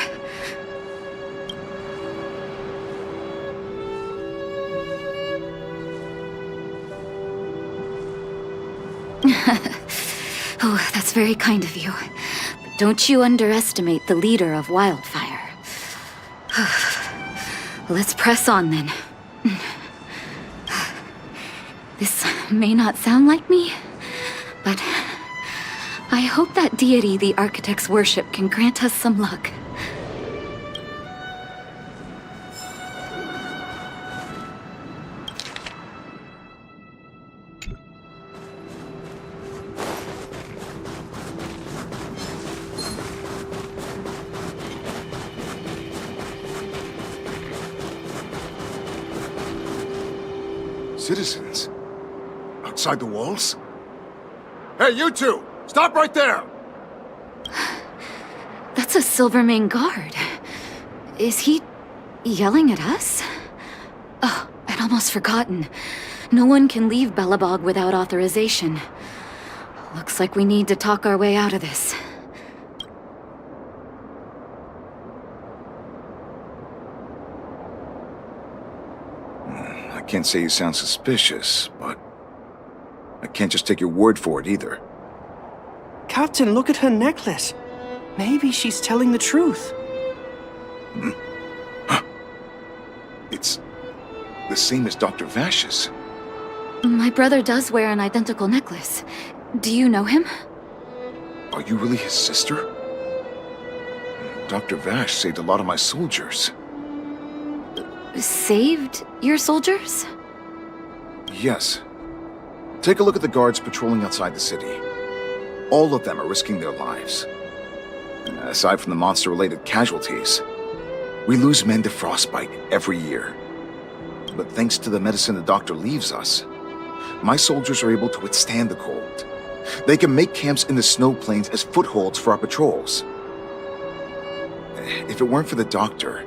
Oh, that's very kind of you. But don't you underestimate the leader of Wildfire. Let's press on then. This may not sound like me, but I hope that deity the architects worship can grant us some luck. Citizens? Outside the walls? Hey, you two! Stop right there! That's a Silvermane guard. Is he yelling at us? Oh, I'd almost forgotten. No one can leave Belobog without authorization. Looks like we need to talk our way out of this. I can't say you sound suspicious, but I can't just take your word for it either. Captain, look at her necklace. Maybe she's telling the truth. It's the same as Dr. Vash's. My brother does wear an identical necklace. Do you know him? Are you really his sister? Dr. Vash saved a lot of my soldiers. Saved your soldiers? Yes. Take a look at the guards patrolling outside the city. All of them are risking their lives. And aside from the monster-related casualties, we lose men to frostbite every year. But thanks to the medicine the doctor leaves us, my soldiers are able to withstand the cold. They can make camps in the snow plains as footholds for our patrols. If it weren't for the doctor,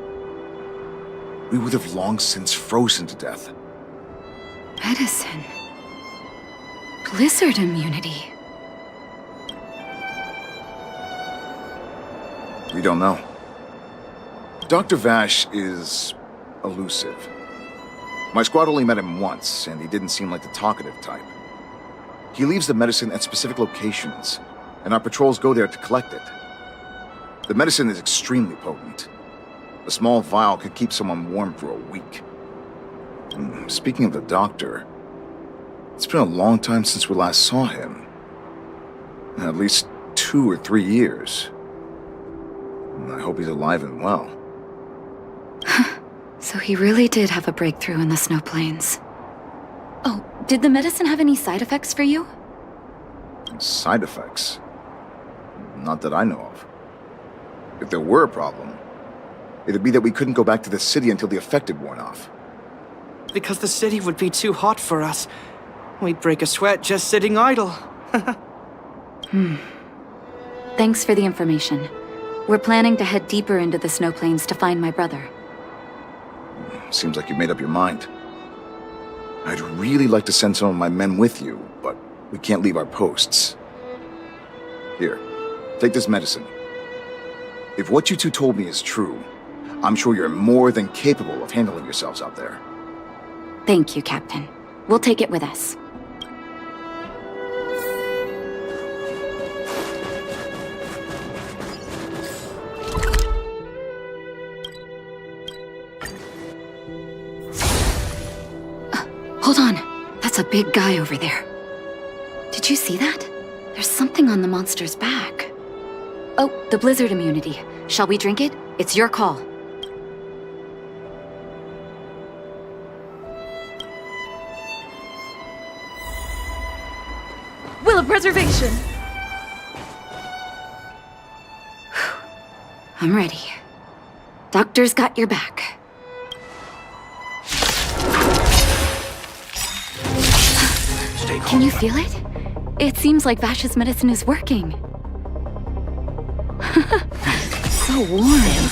we would have long since frozen to death. Medicine. Blizzard immunity. We don't know. Dr. Vash is elusive. My squad only met him once, and he didn't seem like the talkative type. He leaves the medicine at specific locations, and our patrols go there to collect it. The medicine is extremely potent. A small vial could keep someone warm for a week. Speaking of the doctor, it's been a long time since we last saw him. At least 2 or 3 years. I hope he's alive and well. So he really did have a breakthrough in the snow plains. Oh, did the medicine have any side effects for you? Side effects? Not that I know of. If there were a problem, it'd be that we couldn't go back to the city until the effect had worn off. Because the city would be too hot for us. We'd break a sweat just sitting idle. Thanks for the information. We're planning to head deeper into the snow plains to find my brother. Seems like you've made up your mind. I'd really like to send some of my men with you, but we can't leave our posts. Here, take this medicine. If what you two told me is true, I'm sure you're more than capable of handling yourselves out there. Thank you, Captain. We'll take it with us. Hold on. That's a big guy over there. Did you see that? There's something on the monster's back. Oh, the blizzard immunity. Shall we drink it? It's your call. Will of preservation! I'm ready. Doctor's got your back. Can you feel it? It seems like Vash's medicine is working. So warm.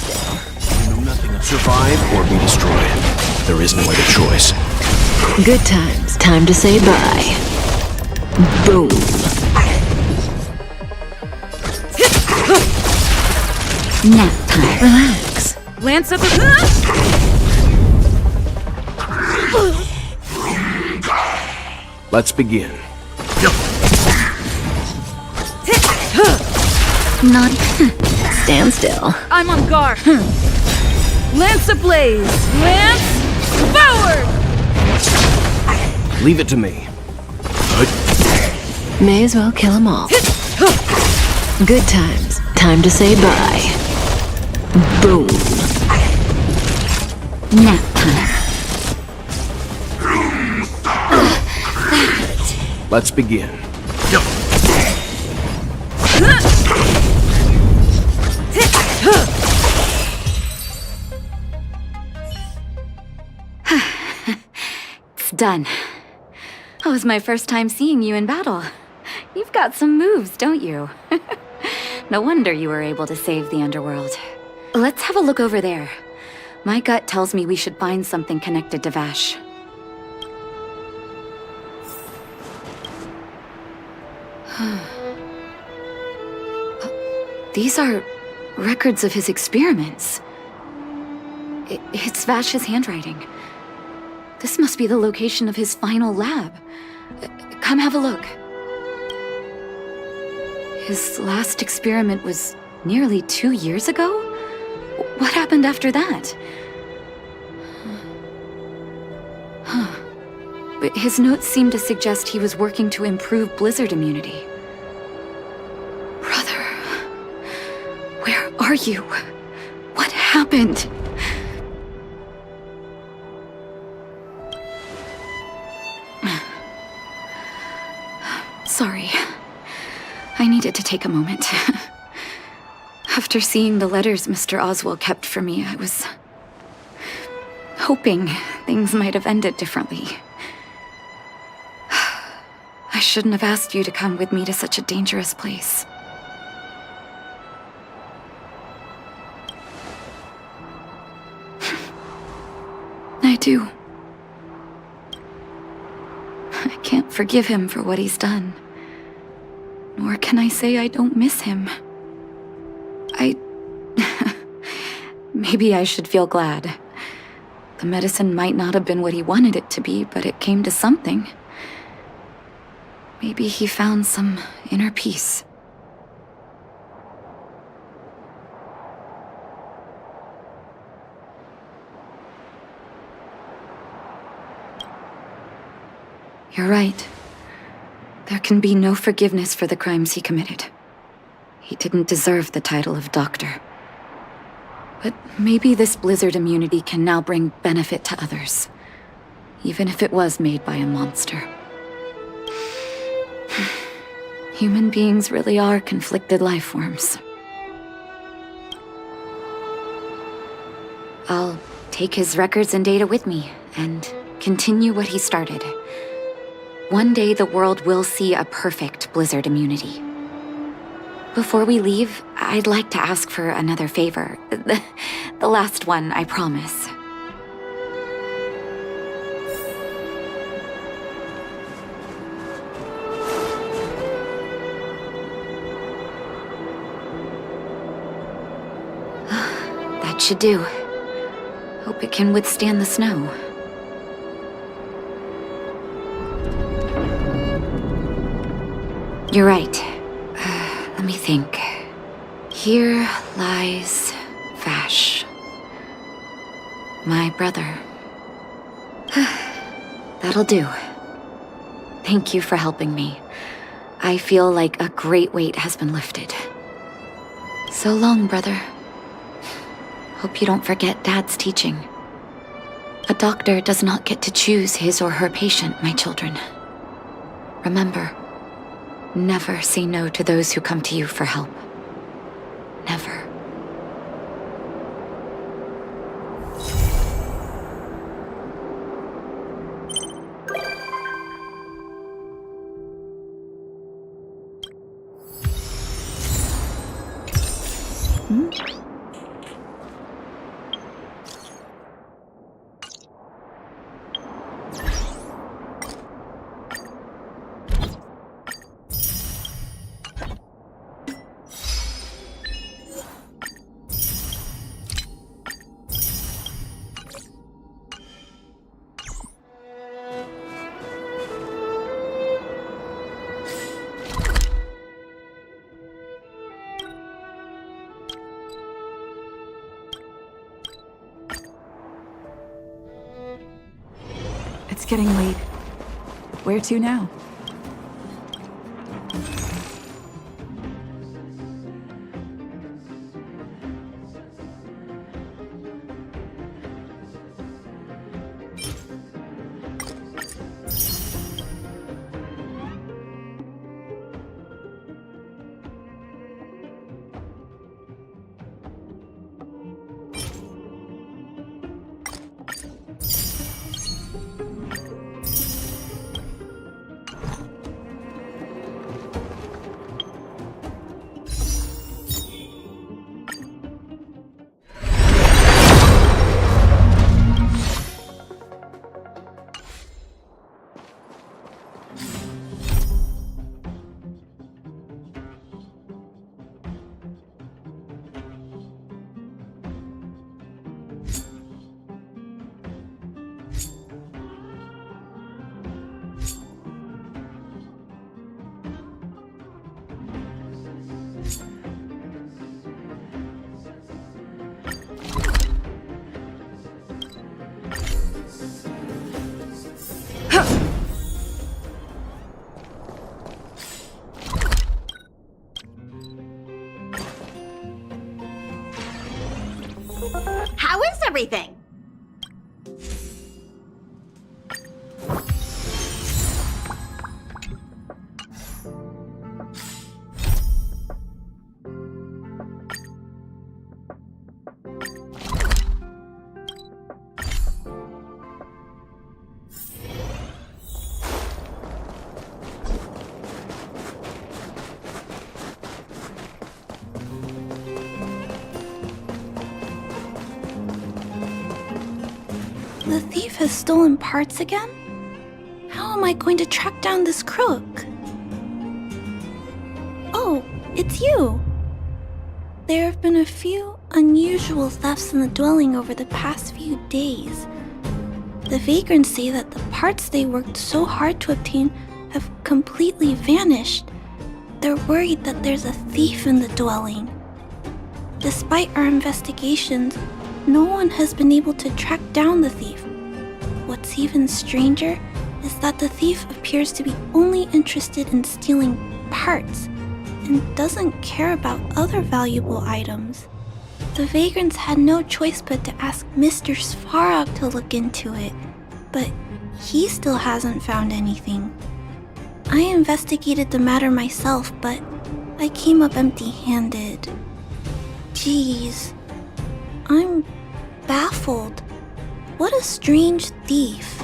Survive or be destroyed. There is no other choice. Good times. Time to say bye. Boom. Nap time. Relax. Lance up Let's begin. Not. Stand still. I'm on guard. Lance ablaze! Lance forward! Leave it to me. May as well kill them all. Good times. Time to say bye. Boom. Nap time. Let's begin. It's done. That was my first time seeing you in battle. You've got some moves, don't you? No wonder you were able to save the underworld. Let's have a look over there. My gut tells me we should find something connected to Vash. These are records of his experiments. It's Vash's handwriting. This must be the location of his final lab. Come have a look. His last experiment was nearly 2 years ago? What happened after that? Huh. But his notes seem to suggest he was working to improve blizzard immunity. Brother, where are you? What happened? Sorry. I needed to take a moment. After seeing the letters Mr. Oswald kept for me, I was hoping things might have ended differently. I shouldn't have asked you to come with me to such a dangerous place. I do. I can't forgive him for what he's done. Nor can I say I don't miss him. Maybe I should feel glad. The medicine might not have been what he wanted it to be, but it came to something. Maybe he found some inner peace. You're right. There can be no forgiveness for the crimes he committed. He didn't deserve the title of doctor. But maybe this blizzard immunity can now bring benefit to others, even if it was made by a monster. Human beings really are conflicted life forms. I'll take his records and data with me and continue what he started. One day the world will see a perfect blizzard immunity. Before we leave, I'd like to ask for another favor. The last one, I promise. That should do. Hope it can withstand the snow. You're right. Let me think. Here lies Vash. My brother. That'll do. Thank you for helping me. I feel like a great weight has been lifted. So long, brother. Hope you don't forget Dad's teaching. A doctor does not get to choose his or her patient, my children. Remember, never say no to those who come to you for help. Never. It's getting late. Where to now? How is everything? The thief has stolen parts again? How am I going to track down this crook? Oh, it's you! There have been a few unusual thefts in the dwelling over the past few days. The vagrants say that the parts they worked so hard to obtain have completely vanished. They're worried that there's a thief in the dwelling. Despite our investigations, no one has been able to track down the thief. What's even stranger is that the thief appears to be only interested in stealing parts and doesn't care about other valuable items. The vagrants had no choice but to ask Mr. Svarog to look into it, but he still hasn't found anything. I investigated the matter myself, but I came up empty-handed. Geez, I'm baffled. What a strange thief.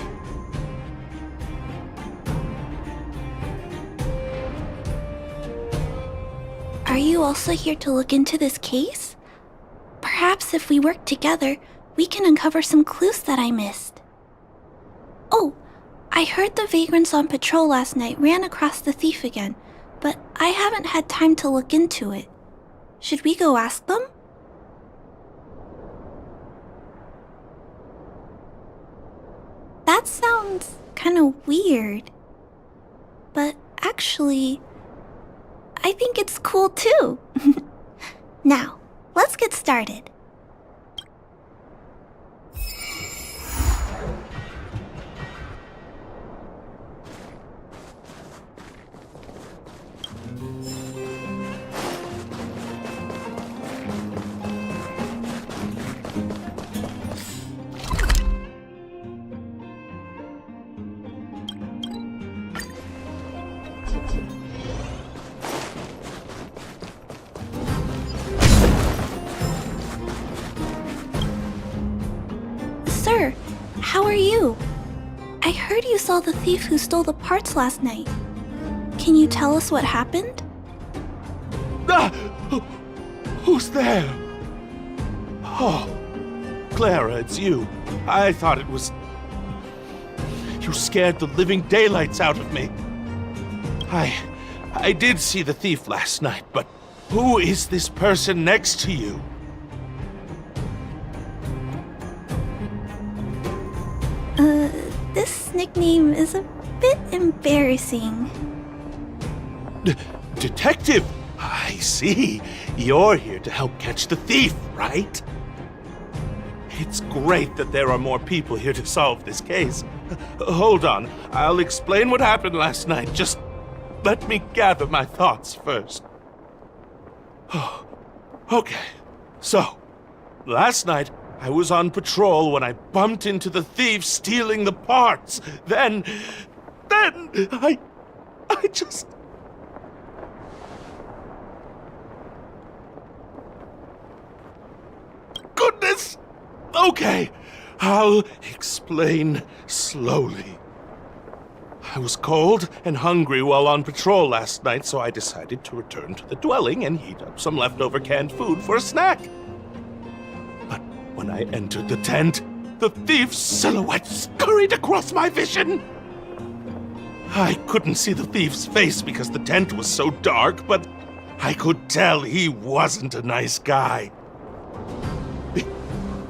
Are you also here to look into this case? Perhaps if we work together, we can uncover some clues that I missed. Oh, I heard the vagrants on patrol last night ran across the thief again, but I haven't had time to look into it. Should we go ask them? That sounds kinda weird. But actually, I think it's cool too. Now, let's get started. Sir, how are you? I heard you saw the thief who stole the parts last night. Can you tell us what happened? Ah! Who's there? Oh, Clara, it's you. I thought it was... You scared the living daylights out of me. I did see the thief last night, but who is this person next to you? This nickname is a bit embarrassing. Detective? I see. You're here to help catch the thief, right? It's great that there are more people here to solve this case. Hold on, I'll explain what happened last night. Just let me gather my thoughts first. Okay, so, last night I was on patrol when I bumped into the thief stealing the parts. Then I just... Goodness! Okay, I'll explain slowly. I was cold and hungry while on patrol last night, so I decided to return to the dwelling and heat up some leftover canned food for a snack. But when I entered the tent, the thief's silhouette scurried across my vision. I couldn't see the thief's face because the tent was so dark, but I could tell he wasn't a nice guy.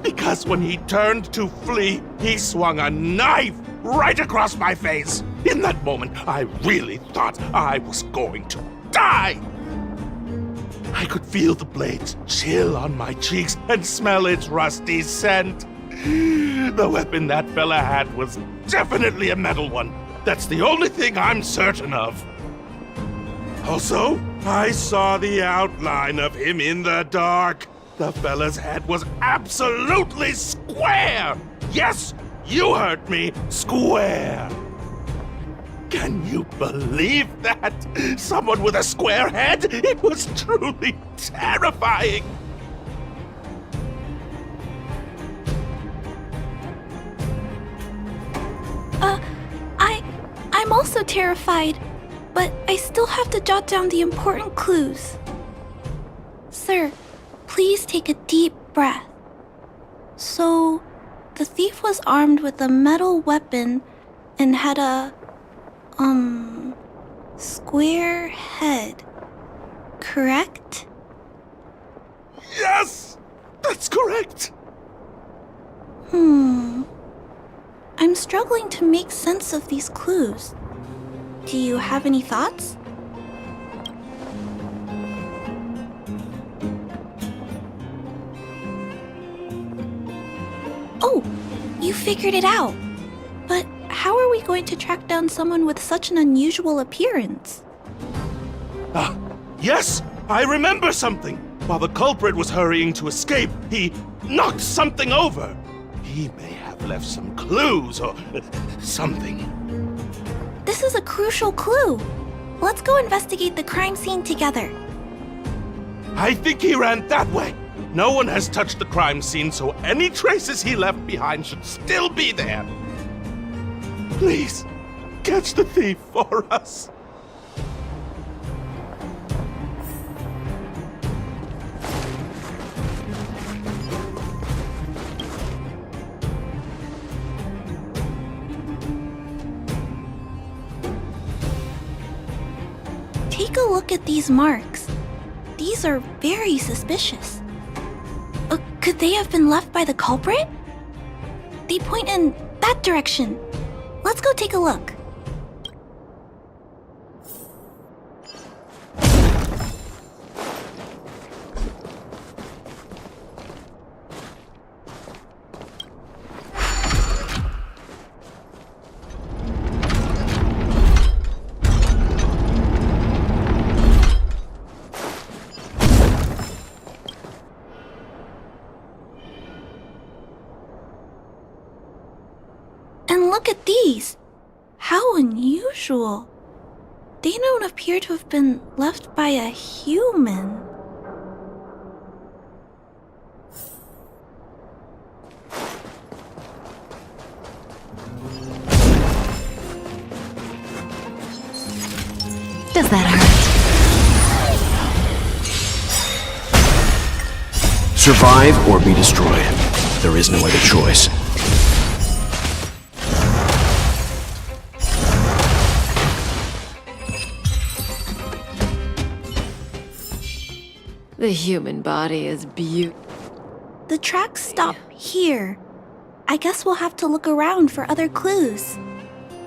Because when he turned to flee, he swung a knife right across my face. In that moment, I really thought I was going to die. I could feel the blades chill on my cheeks and smell its rusty scent. The weapon that fella had was definitely a metal one. That's the only thing I'm certain of. Also, I saw the outline of him in the dark. The fella's head was absolutely square! Yes, you heard me, square! Can you believe that? Someone with a square head? It was truly terrifying! I'm also terrified, but I still have to jot down the important clues. Sir, please take a deep breath. So, the thief was armed with a metal weapon and had a, square head, correct? Yes! That's correct! I'm struggling to make sense of these clues. Do you have any thoughts? Oh, you figured it out. But how are we going to track down someone with such an unusual appearance? Yes! I remember something! While the culprit was hurrying to escape, he knocked something over. He may have left some clues or something. This is a crucial clue. Let's go investigate the crime scene together. I think he ran that way. No one has touched the crime scene, so any traces he left behind should still be there. Please, catch the thief for us. Take a look at these marks. These are very suspicious. Could they have been left by the culprit? They point in that direction. Let's go take a look. And look at these! How unusual! They don't appear to have been left by a human. Does that hurt? Survive or be destroyed. There is no other choice. The human body is beautiful. The tracks stop here. I guess we'll have to look around for other clues.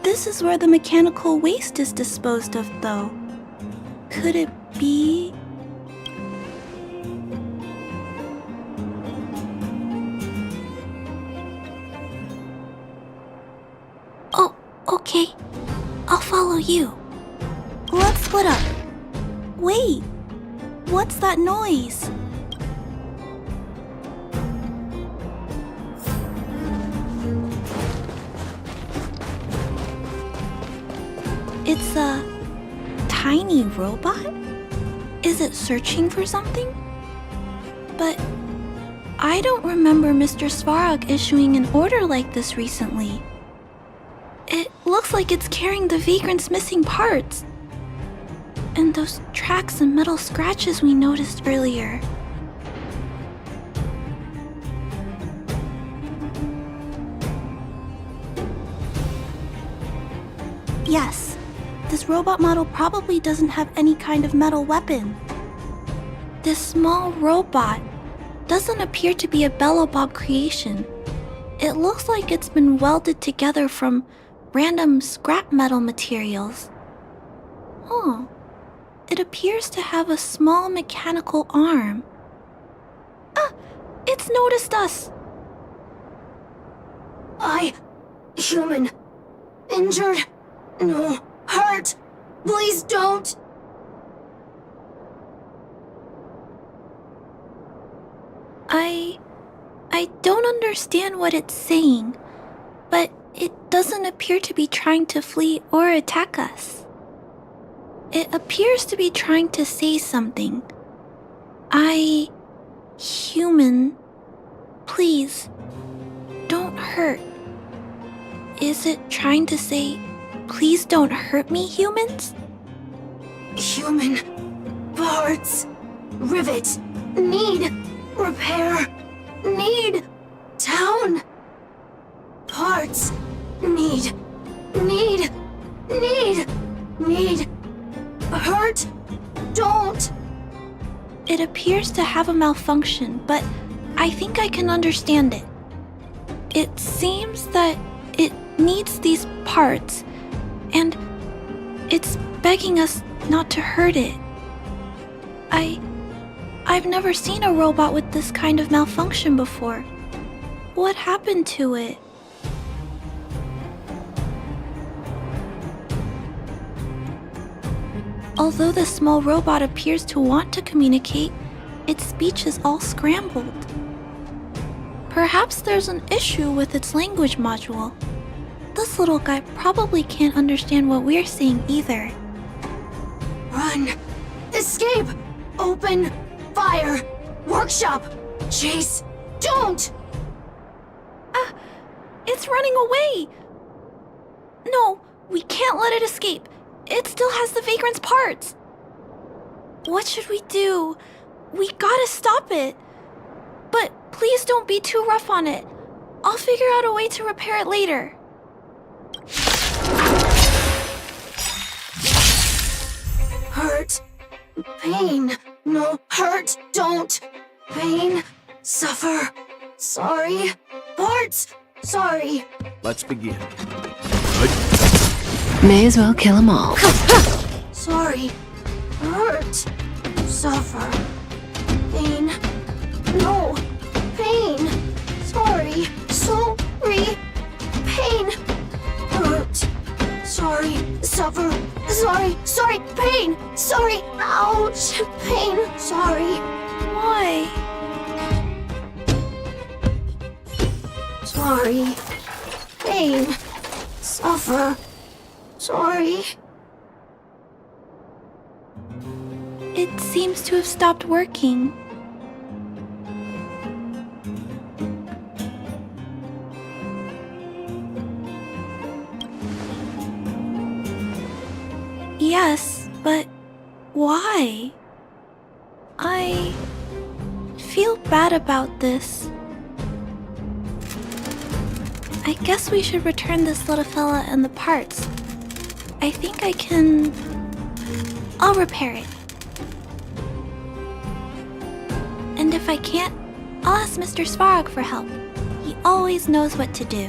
This is where the mechanical waste is disposed of, though. Could it be... Oh, okay. I'll follow you. Let's split up. Wait. What's that noise? It's a tiny robot? Is it searching for something? But I don't remember Mr. Svarog issuing an order like this recently. It looks like it's carrying the vagrant's missing parts. And those tracks and metal scratches we noticed earlier. Yes, this robot model probably doesn't have any kind of metal weapon. This small robot doesn't appear to be a Bellobob creation. It looks like it's been welded together from random scrap metal materials. Huh. It appears to have a small mechanical arm. Ah! It's noticed us! Human. Injured. No. Hurt. Please don't. I don't understand what it's saying, but it doesn't appear to be trying to flee or attack us. It appears to be trying to say something. Human, please, don't hurt. Is it trying to say, please don't hurt me, humans? Human parts, rivet, need, repair, need, town, parts, need, hurt, don't. It appears to have a malfunction, but I think I can understand it. It seems that it needs these parts, and it's begging us not to hurt it. I've never seen a robot with this kind of malfunction before. What happened to it? Although the small robot appears to want to communicate, its speech is all scrambled. Perhaps there's an issue with its language module. This little guy probably can't understand what we're saying either. Run, escape, open, fire, workshop, chase, don't! It's running away! No, we can't let it escape. It still has the vagrant's parts. What should we do? We gotta stop it. But please don't be too rough on it. I'll figure out a way to repair it later. Hurt, pain, no, hurt, don't, pain, suffer, sorry, parts, sorry. Let's begin. May as well kill 'em all. Sorry, hurt, suffer, pain, no, pain, sorry, pain, hurt, sorry, suffer, sorry, pain, sorry, ouch, pain, sorry. Why? Sorry, pain, suffer, sorry. It seems to have stopped working. Yes, but why? I feel bad about this. I guess we should return this little fella and the parts. I think I can... I'll repair it. And if I can't, I'll ask Mr. Svarog for help. He always knows what to do.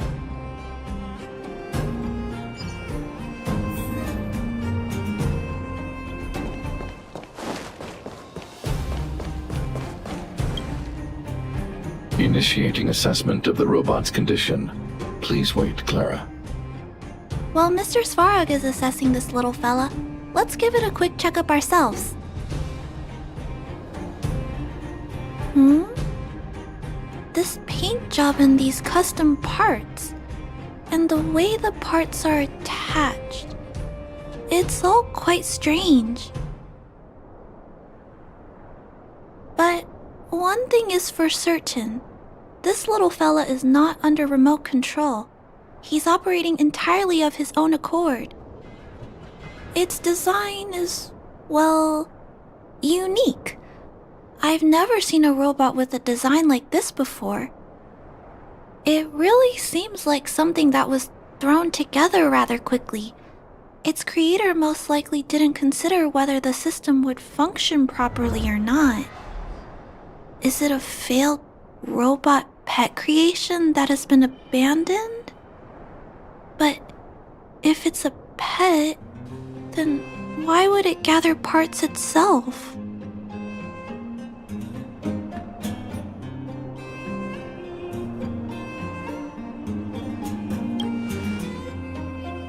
Initiating assessment of the robot's condition. Please wait, Clara. While Mr. Svarog is assessing this little fella, let's give it a quick checkup ourselves. This paint job and these custom parts, and the way the parts are attached, it's all quite strange. But one thing is for certain, this little fella is not under remote control. He's operating entirely of his own accord. Its design is, well, unique. I've never seen a robot with a design like this before. It really seems like something that was thrown together rather quickly. Its creator most likely didn't consider whether the system would function properly or not. Is it a failed robot pet creation that has been abandoned? But if it's a pet, then why would it gather parts itself?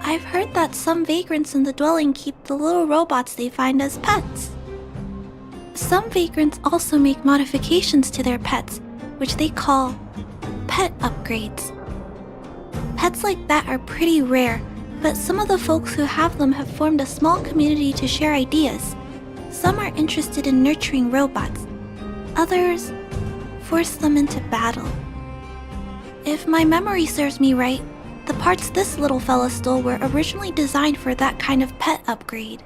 I've heard that some vagrants in the dwelling keep the little robots they find as pets. Some vagrants also make modifications to their pets, which they call pet upgrades. Pets like that are pretty rare, but some of the folks who have them have formed a small community to share ideas. Some are interested in nurturing robots. Others force them into battle. If my memory serves me right, the parts this little fella stole were originally designed for that kind of pet upgrade.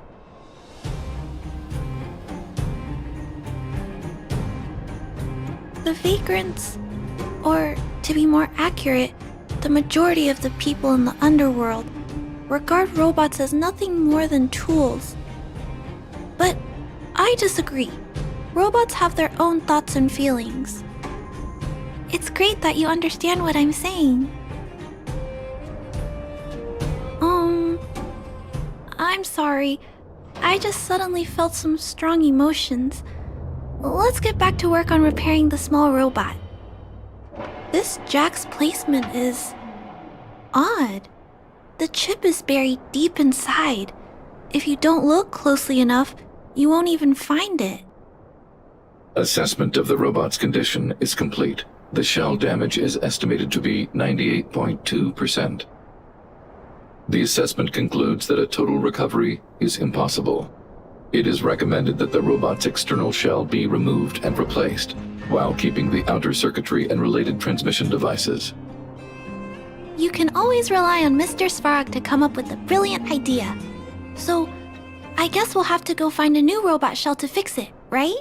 The vagrants, or to be more accurate, the majority of the people in the underworld, regard robots as nothing more than tools. But I disagree. Robots have their own thoughts and feelings. It's great that you understand what I'm saying. I'm sorry. I just suddenly felt some strong emotions. Let's get back to work on repairing the small robot. This jack's placement is odd. The chip is buried deep inside. If you don't look closely enough, you won't even find it. Assessment of the robot's condition is complete. The shell damage is estimated to be 98.2%. The assessment concludes that a total recovery is impossible. It is recommended that the robot's external shell be removed and replaced, while keeping the outer circuitry and related transmission devices. You can always rely on Mr. Svarog to come up with a brilliant idea. So, I guess we'll have to go find a new robot shell to fix it, right?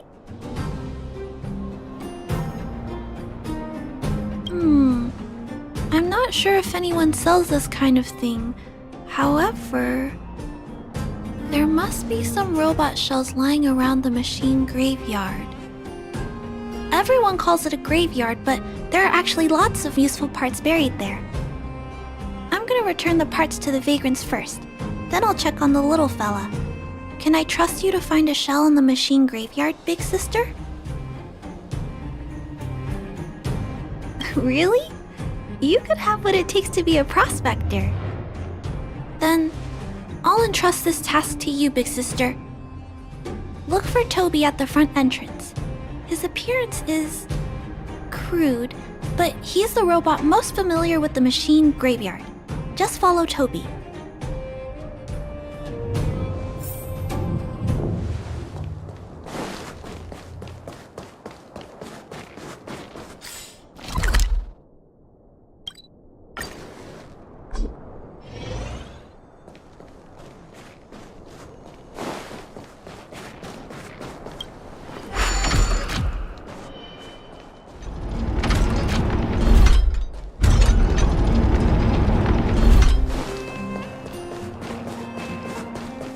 I'm not sure if anyone sells this kind of thing. However, there must be some robot shells lying around the machine graveyard. Everyone calls it a graveyard, but there are actually lots of useful parts buried there. I'm gonna return the parts to the vagrants first. Then I'll check on the little fella. Can I trust you to find a shell in the machine graveyard, big sister? Really? You could have what it takes to be a prospector. Then, I'll entrust this task to you, big sister. Look for Toby at the front entrance. His appearance is crude, but he's the robot most familiar with the machine graveyard. Just follow Toby.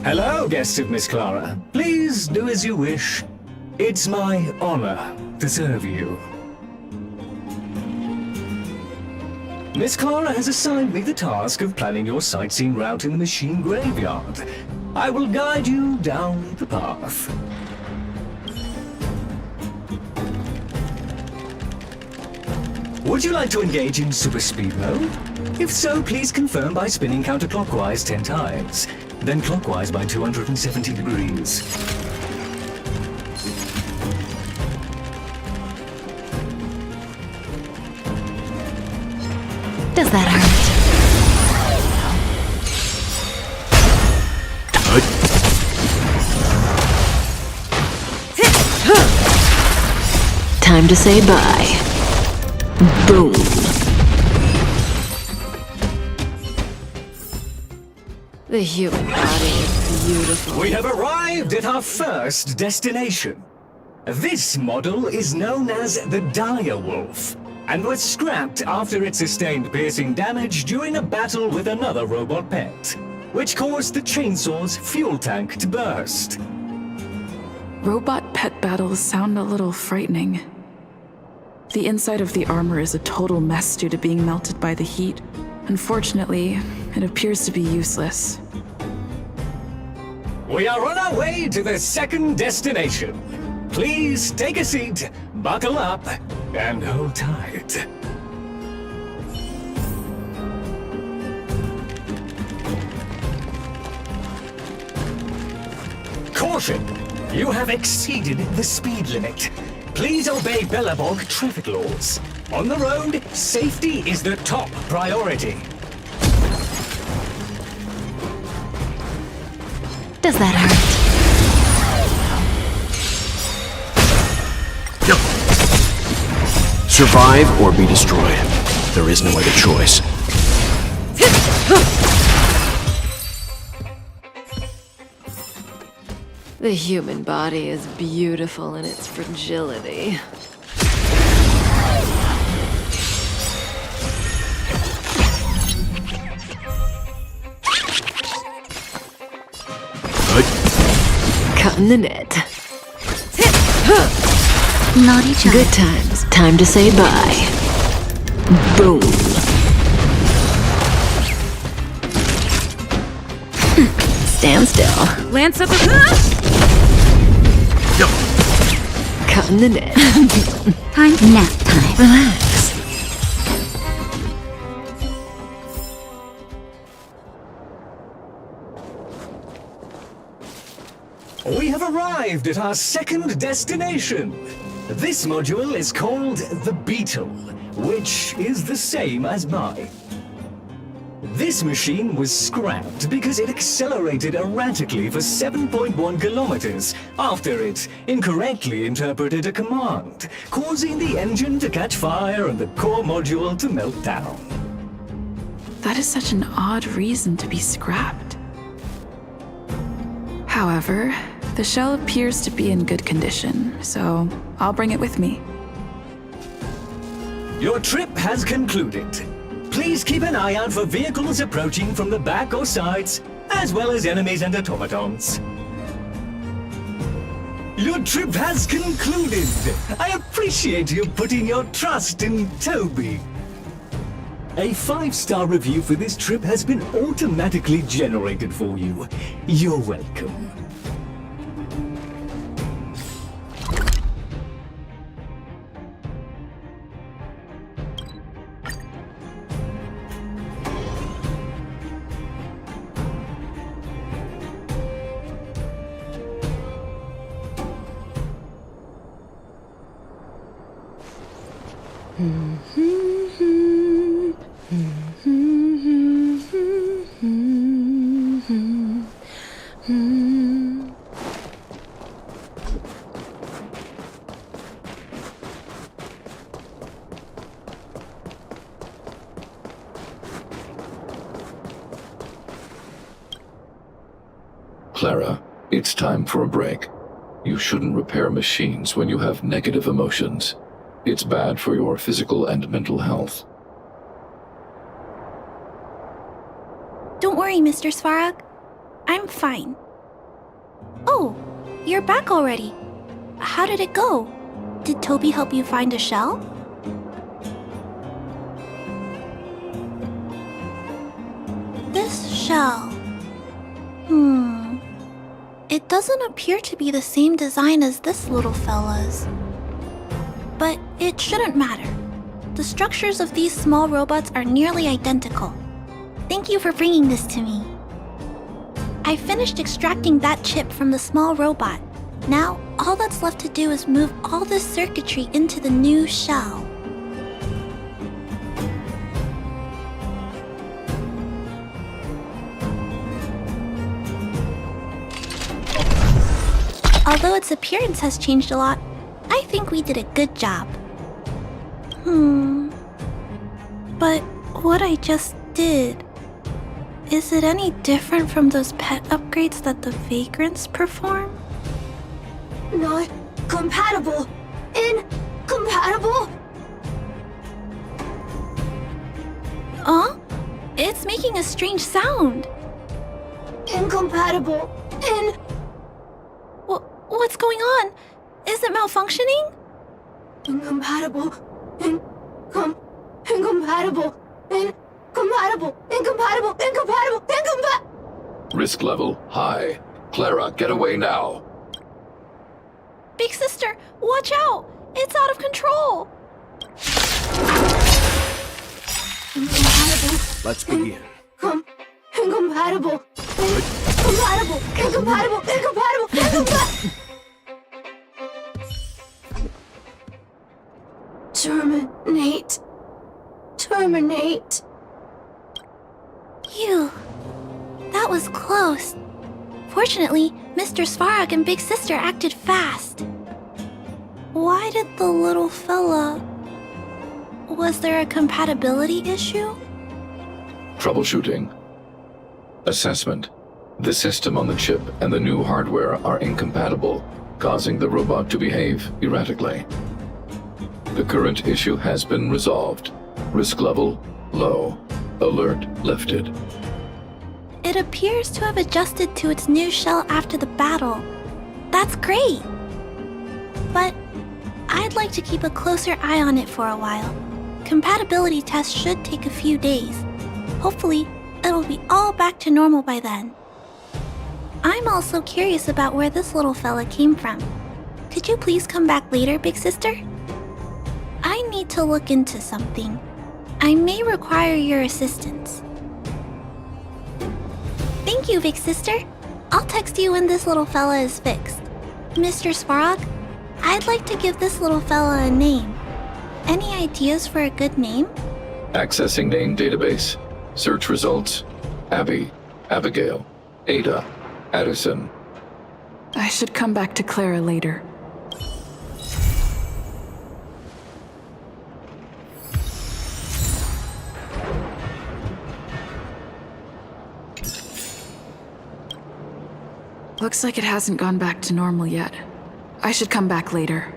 Hello, guests of Miss Clara. Please do as you wish. It's my honor to serve you. Miss Clara has assigned me the task of planning your sightseeing route in the machine graveyard. I will guide you down the path. Would you like to engage in super speed mode? If so, please confirm by spinning counterclockwise 10 times. Then clockwise by 270 degrees. Does that hurt? Time to say bye. Boom. The human body is beautiful. We have arrived at our first destination. This model is known as the Dire Wolf, and was scrapped after it sustained piercing damage during a battle with another robot pet, which caused the chainsaw's fuel tank to burst. Robot pet battles sound a little frightening. The inside of the armor is a total mess due to being melted by the heat. Unfortunately, it appears to be useless. We are on our way to the second destination. Please take a seat, buckle up, and hold tight. Caution! You have exceeded the speed limit. please obey Bellabog traffic laws. On the road, safety is the top priority. Does that hurt? Survive or be destroyed. There is no other choice. The human body is beautiful in its fragility. Cutting the net. Naughty child. Good times. Time to say bye. Boom. Stand still. Lance up Cutting the net. Nap time. Relax. We have arrived at our second destination. This module is called the Beetle, which is the same as mine. This machine was scrapped because it accelerated erratically for 7.1 kilometers after it incorrectly interpreted a command, causing the engine to catch fire and the core module to melt down. That is such an odd reason to be scrapped. However, the shell appears to be in good condition, so I'll bring it with me. Your trip has concluded. Please keep an eye out for vehicles approaching from the back or sides, as well as enemies and automatons. Your trip has concluded. I appreciate you putting your trust in Toby. A 5-star review for this trip has been automatically generated for you. You're welcome. Clara, it's time for a break. You shouldn't repair machines when you have negative emotions. It's bad for your physical and mental health. Don't worry, Mr. Svarog. I'm fine. Oh, you're back already. How did it go? Did Toby help you find a shell? This shell. It doesn't appear to be the same design as this little fella's. But it shouldn't matter. The structures of these small robots are nearly identical. Thank you for bringing this to me. I finished extracting that chip from the small robot. Now, all that's left to do is move all this circuitry into the new shell. Although its appearance has changed a lot, I think we did a good job. But what I just did, is it any different from those pet upgrades that the vagrants perform? Not compatible. Incompatible. It's making a strange sound. Incompatible. What's going on? Is it malfunctioning? Incompatible. Incompatible. Risk level high. Clara, get away now. Big sister, watch out! It's out of control! Incompatible. Let's begin. Incompatible. Incompatible. Terminate. Terminate. Phew. That was close. Fortunately, Mr. Svarog and Big Sister acted fast. Why did the little fella... Was there a compatibility issue? Troubleshooting. Assessment. The system on the chip and the new hardware are incompatible, causing the robot to behave erratically. The current issue has been resolved. Risk level, low. Alert lifted. It appears to have adjusted to its new shell after the battle. That's great! But I'd like to keep a closer eye on it for a while. Compatibility tests should take a few days. Hopefully, it'll be all back to normal by then. I'm also curious about where this little fella came from. Could you please come back later, Big Sister? I need to look into something. I may require your assistance. Thank you, Big Sister. I'll text you when this little fella is fixed. Mr. Svarog, I'd like to give this little fella a name. Any ideas for a good name? Accessing name database. Search results. Abby, Abigail, Ada, Addison. I should come back to Clara later. Looks like it hasn't gone back to normal yet. I should come back later.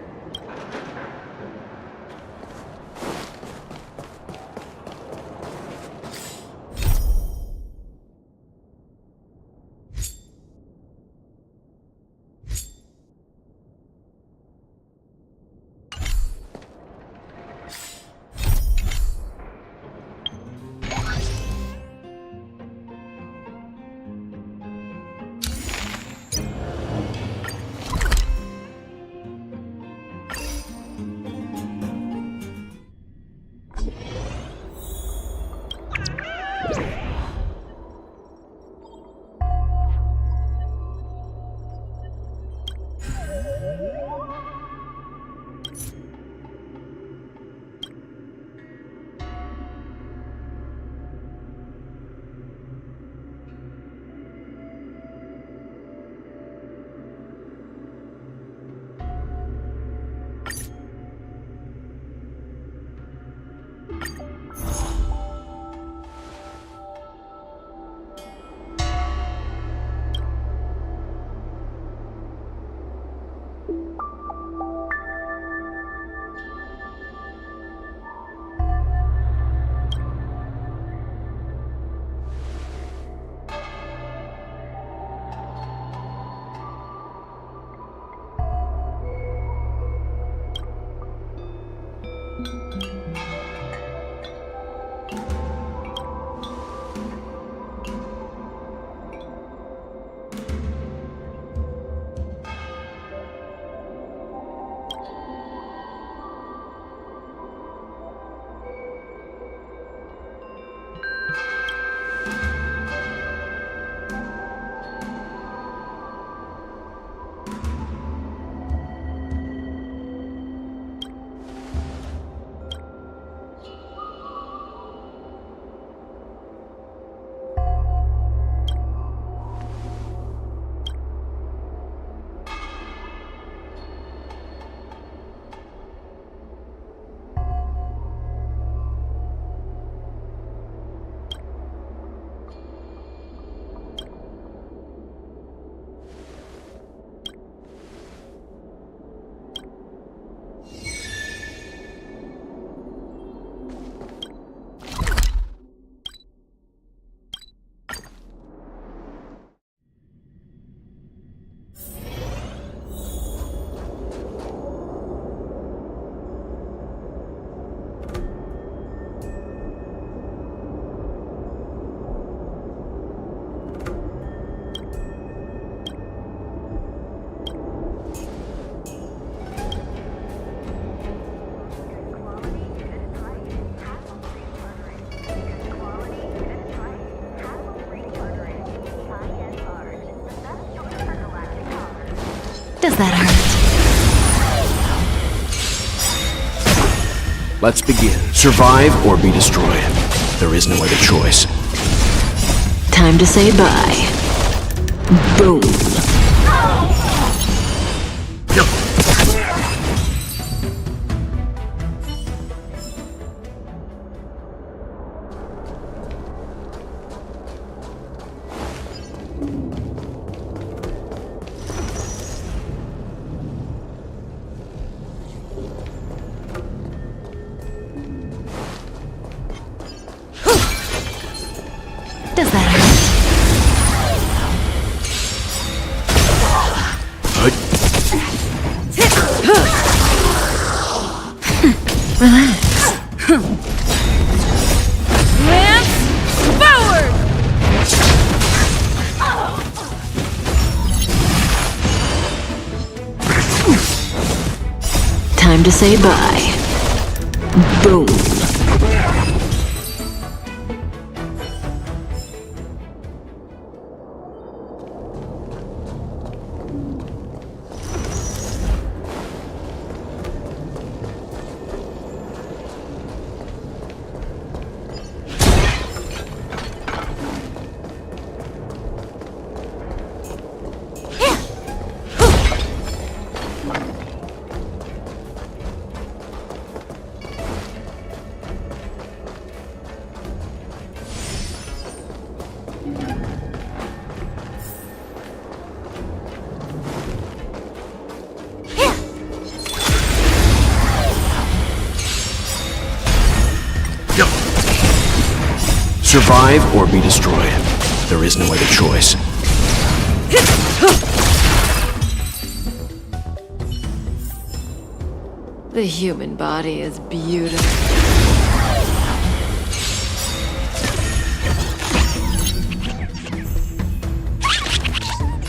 Does that hurt? Let's begin. Survive or be destroyed. There is no other choice. Time to say bye. Boom. Does that hurt? Relax. Lance forward! Time to say bye. Boom. Survive or be destroyed. There is no other choice. The human body is beautiful.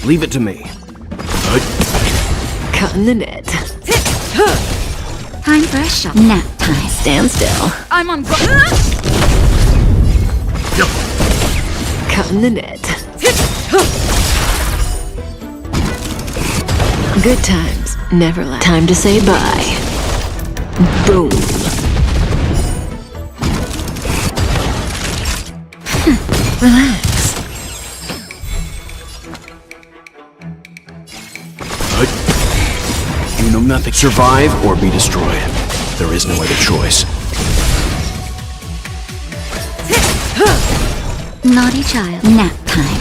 Leave it to me. Cutting the net. Time for a shot. Nap time. Stand still. I'm on Cutting the net. Good times never last. Time to say bye. Boom. Relax. You know nothing. Survive or be destroyed. There is no other choice. Naughty child. Nap time.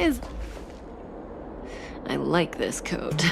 is... I like this coat.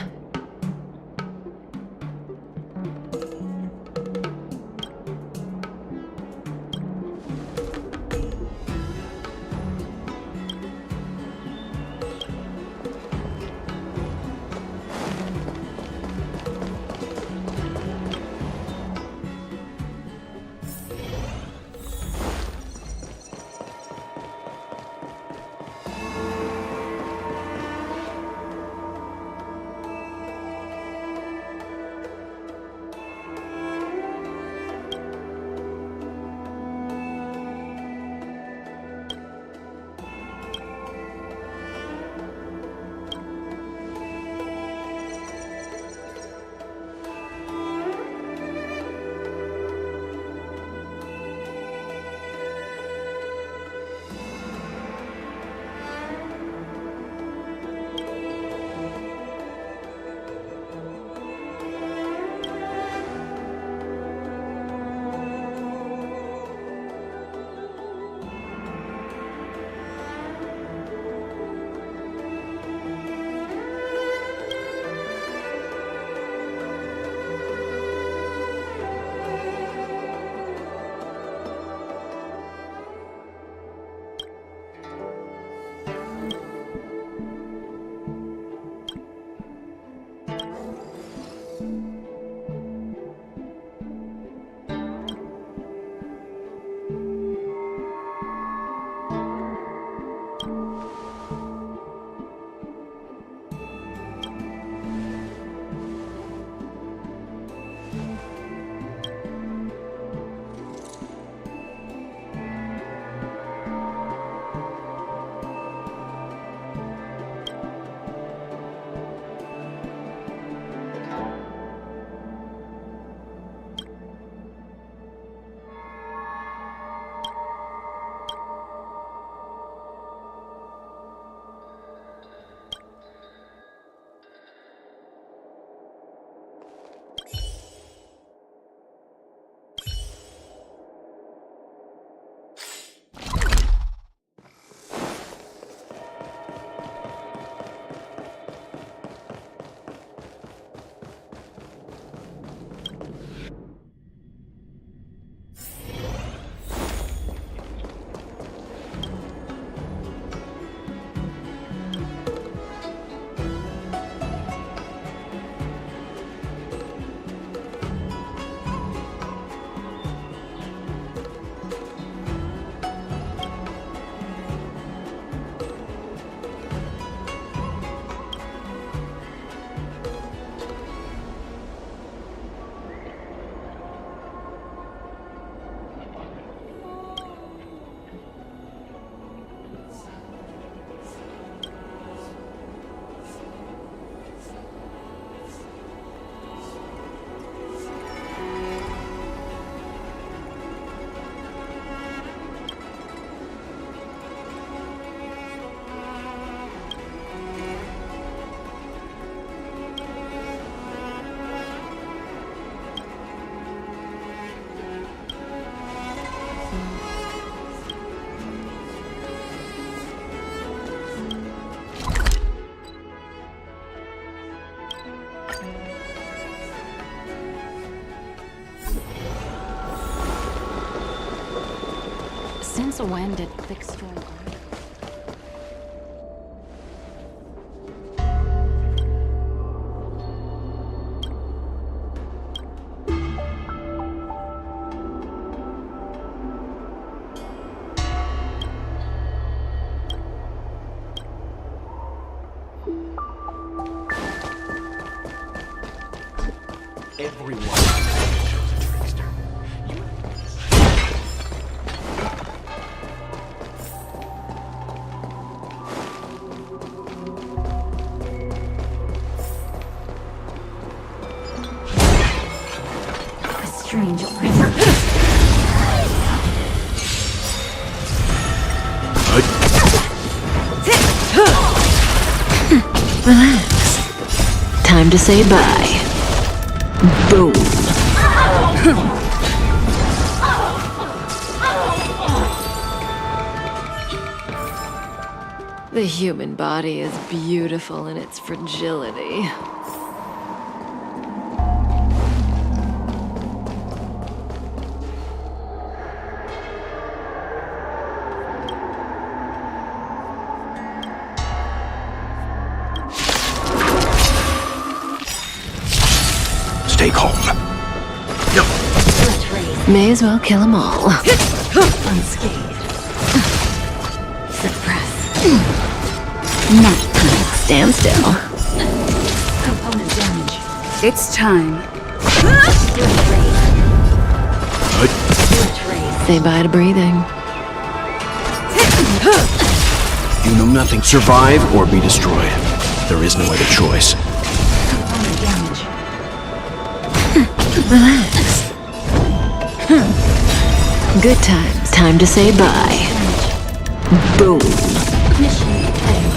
Since when did Thickstorm... Strange Relax. Time to say bye. Boom. The human body is beautiful in its fragility. Stay calm. May as well kill them all. Unscathed. Suppress. Stand still. Component damage. It's time. Say bye to breathing. You know nothing. Survive or be destroyed. There is no other choice. Component damage. Relax. Good times. Time to say bye. Boom. Mission failed.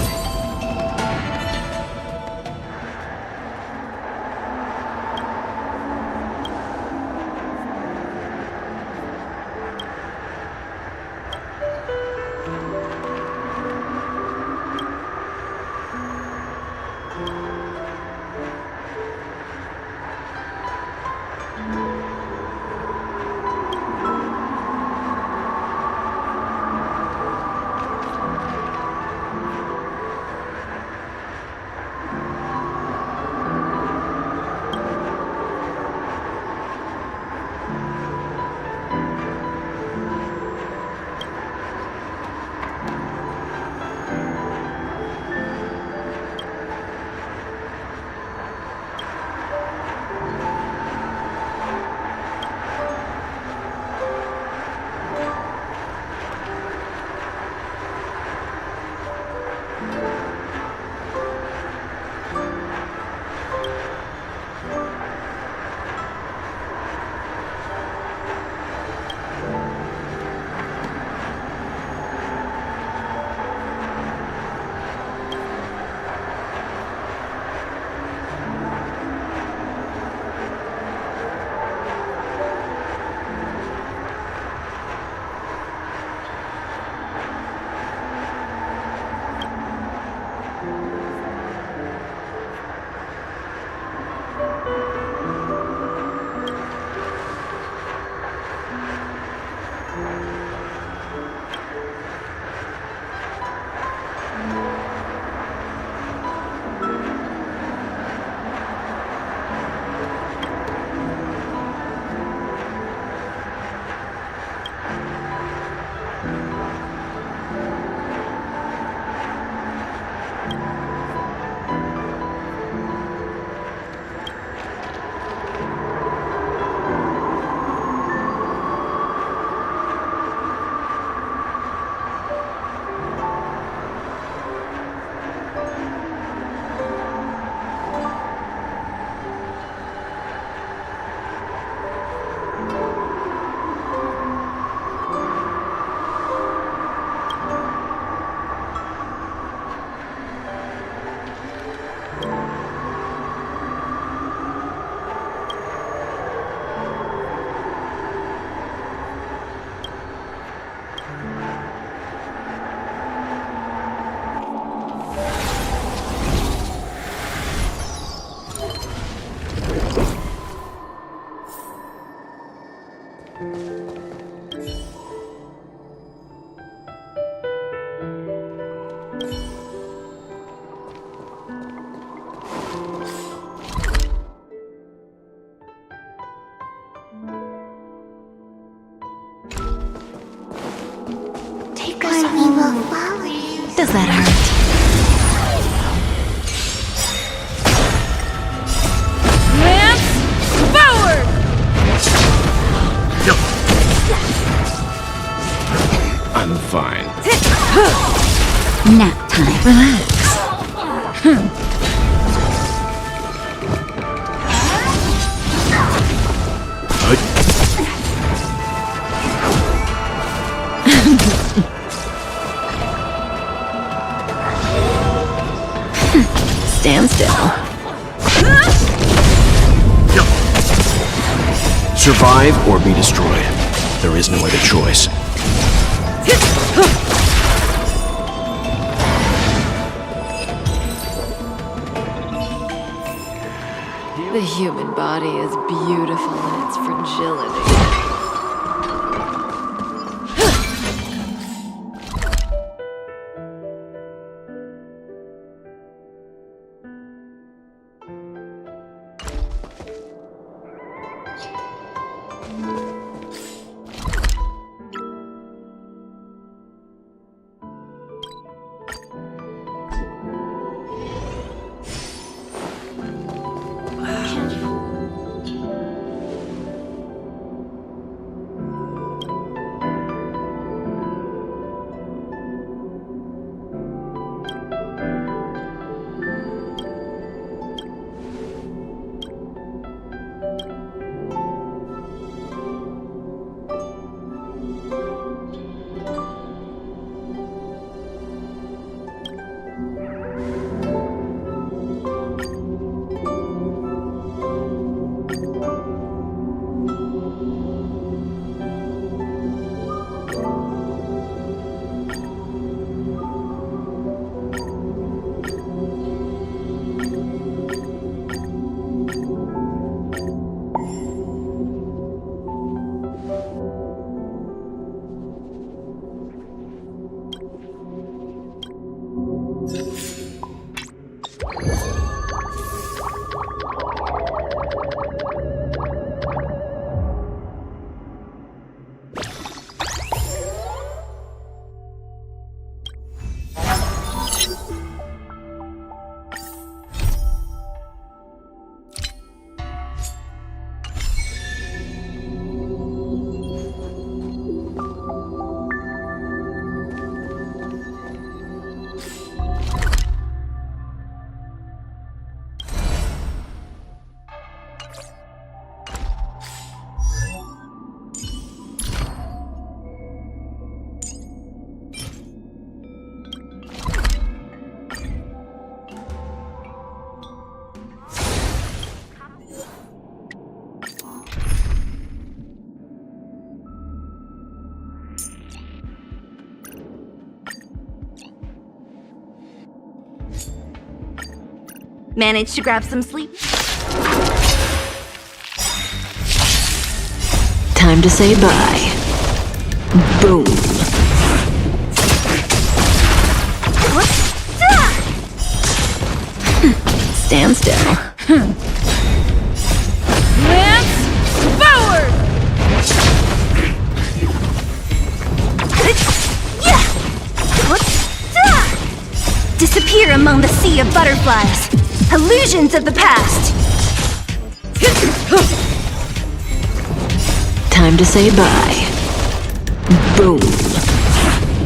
Does that hurt? Lance forward! I'm fine. Nap time. Relax. Stand still. Survive or be destroyed. There is no other choice. The human body is beautiful in its fragility. Managed to grab some sleep? Time to say bye. Boom. Stand still. Lance forward! Disappear among the sea of butterflies. Illusions of the past. Time to say bye. Boom.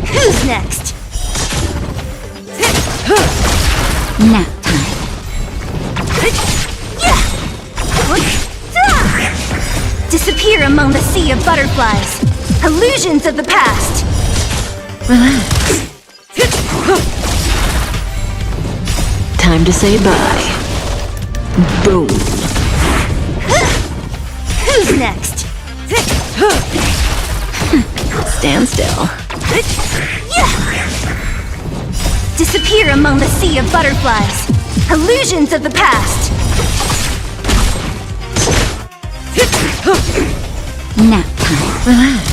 Who's next? Nap time. Disappear among the sea of butterflies. Illusions of the past. Relax. Time to say bye. Boom. Who's next? Stand still. Disappear among the sea of butterflies. Illusions of the past. Nap time. Relax.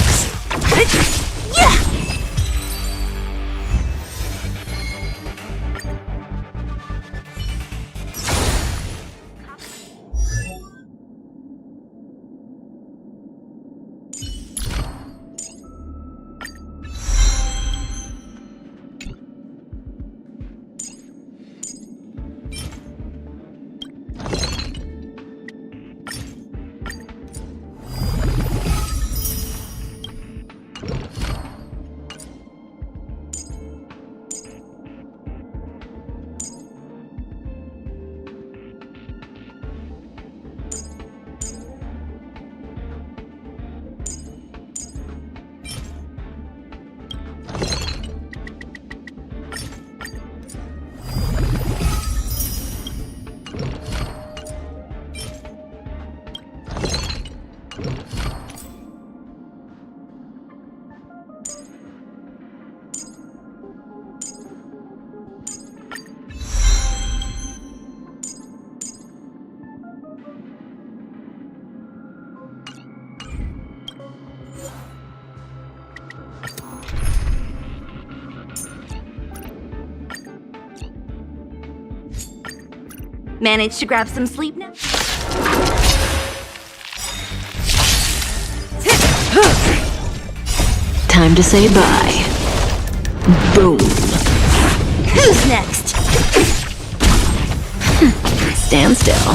Managed to grab some sleep now? Time to say bye. Boom. Who's next? Stand still.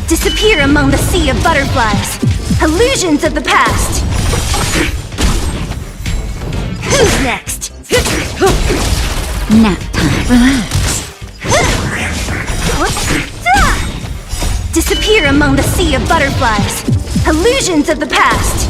Disappear among the sea of butterflies. Illusions of the past. Who's next? Nap time. Relax. Disappear among the sea of butterflies. Illusions of the past.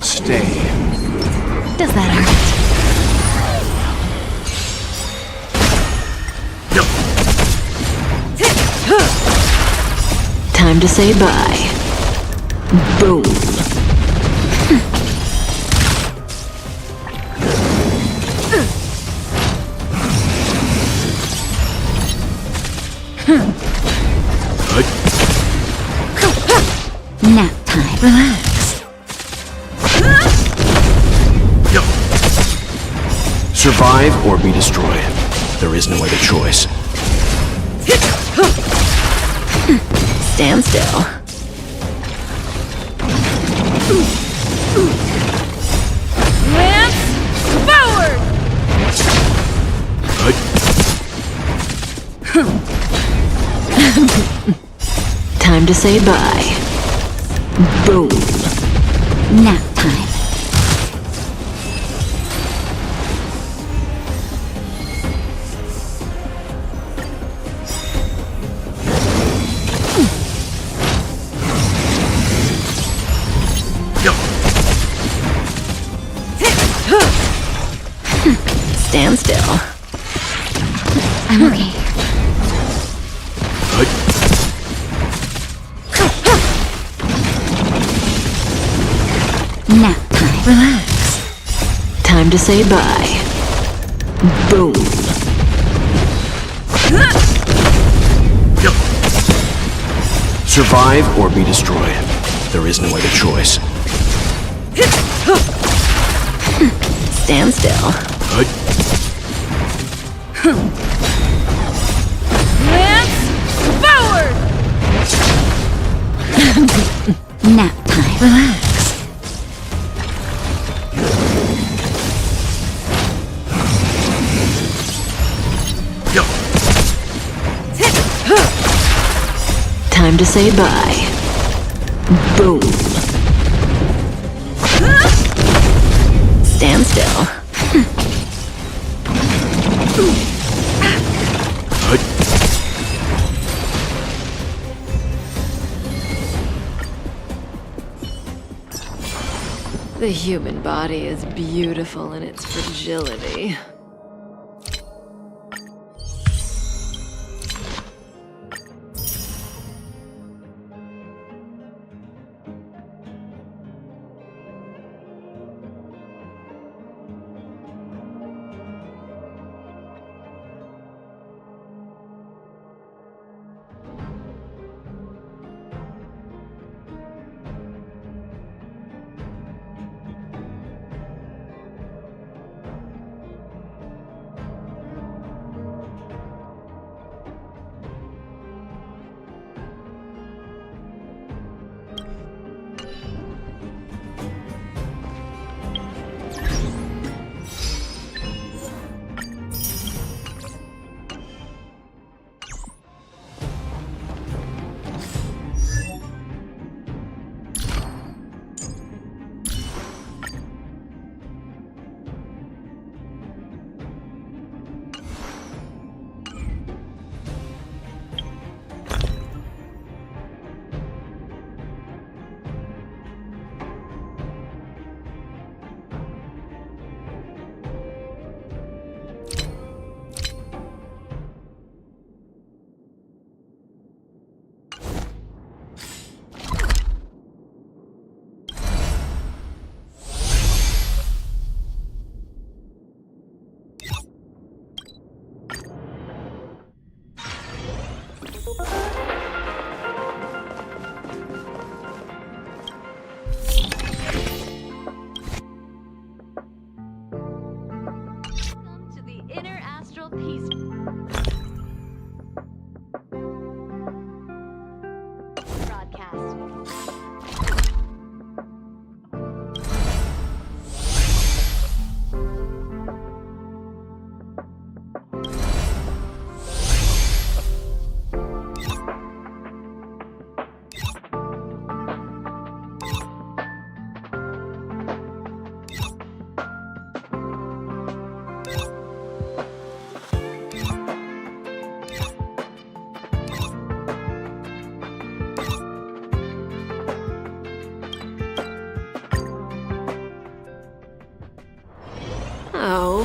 Stay. Does that hurt? Time to say bye. Boom. Nap time. Relax. Survive or be destroyed. There is no other choice. Stand still. Lance forward! Time to say bye. Boom. Nap time. Stand still. I'm okay. Nap time. Relax. Time to say bye. Boom. Survive or be destroyed. There is no other choice. Stand still. Lance forward! Nap time. Relax. Time to say bye. Boom. Stand still. The human body is beautiful in its fragility.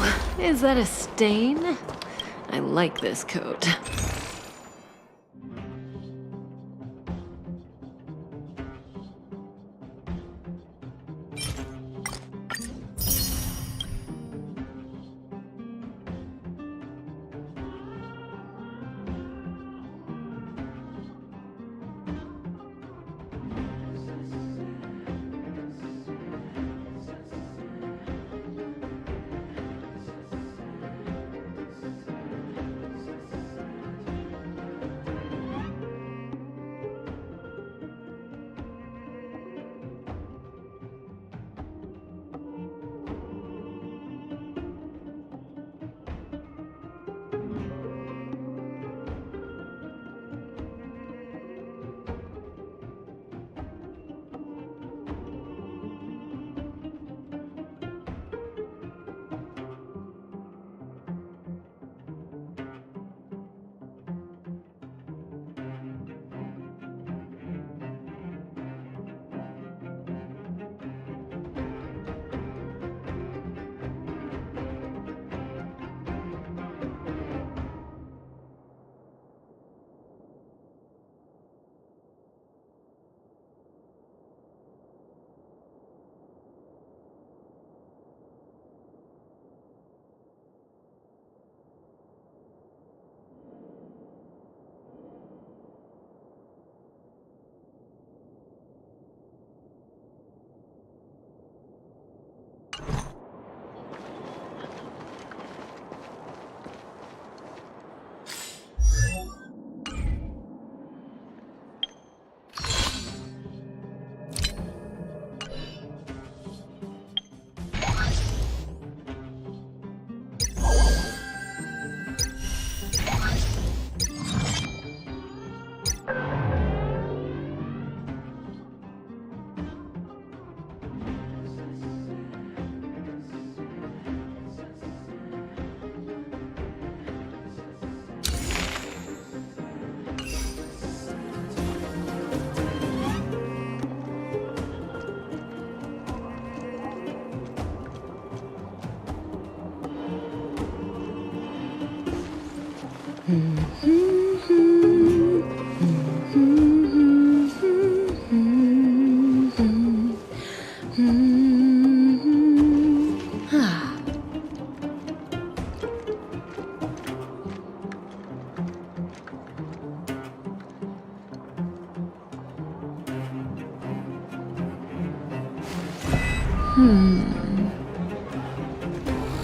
Oh, is that a stain? I like this coat.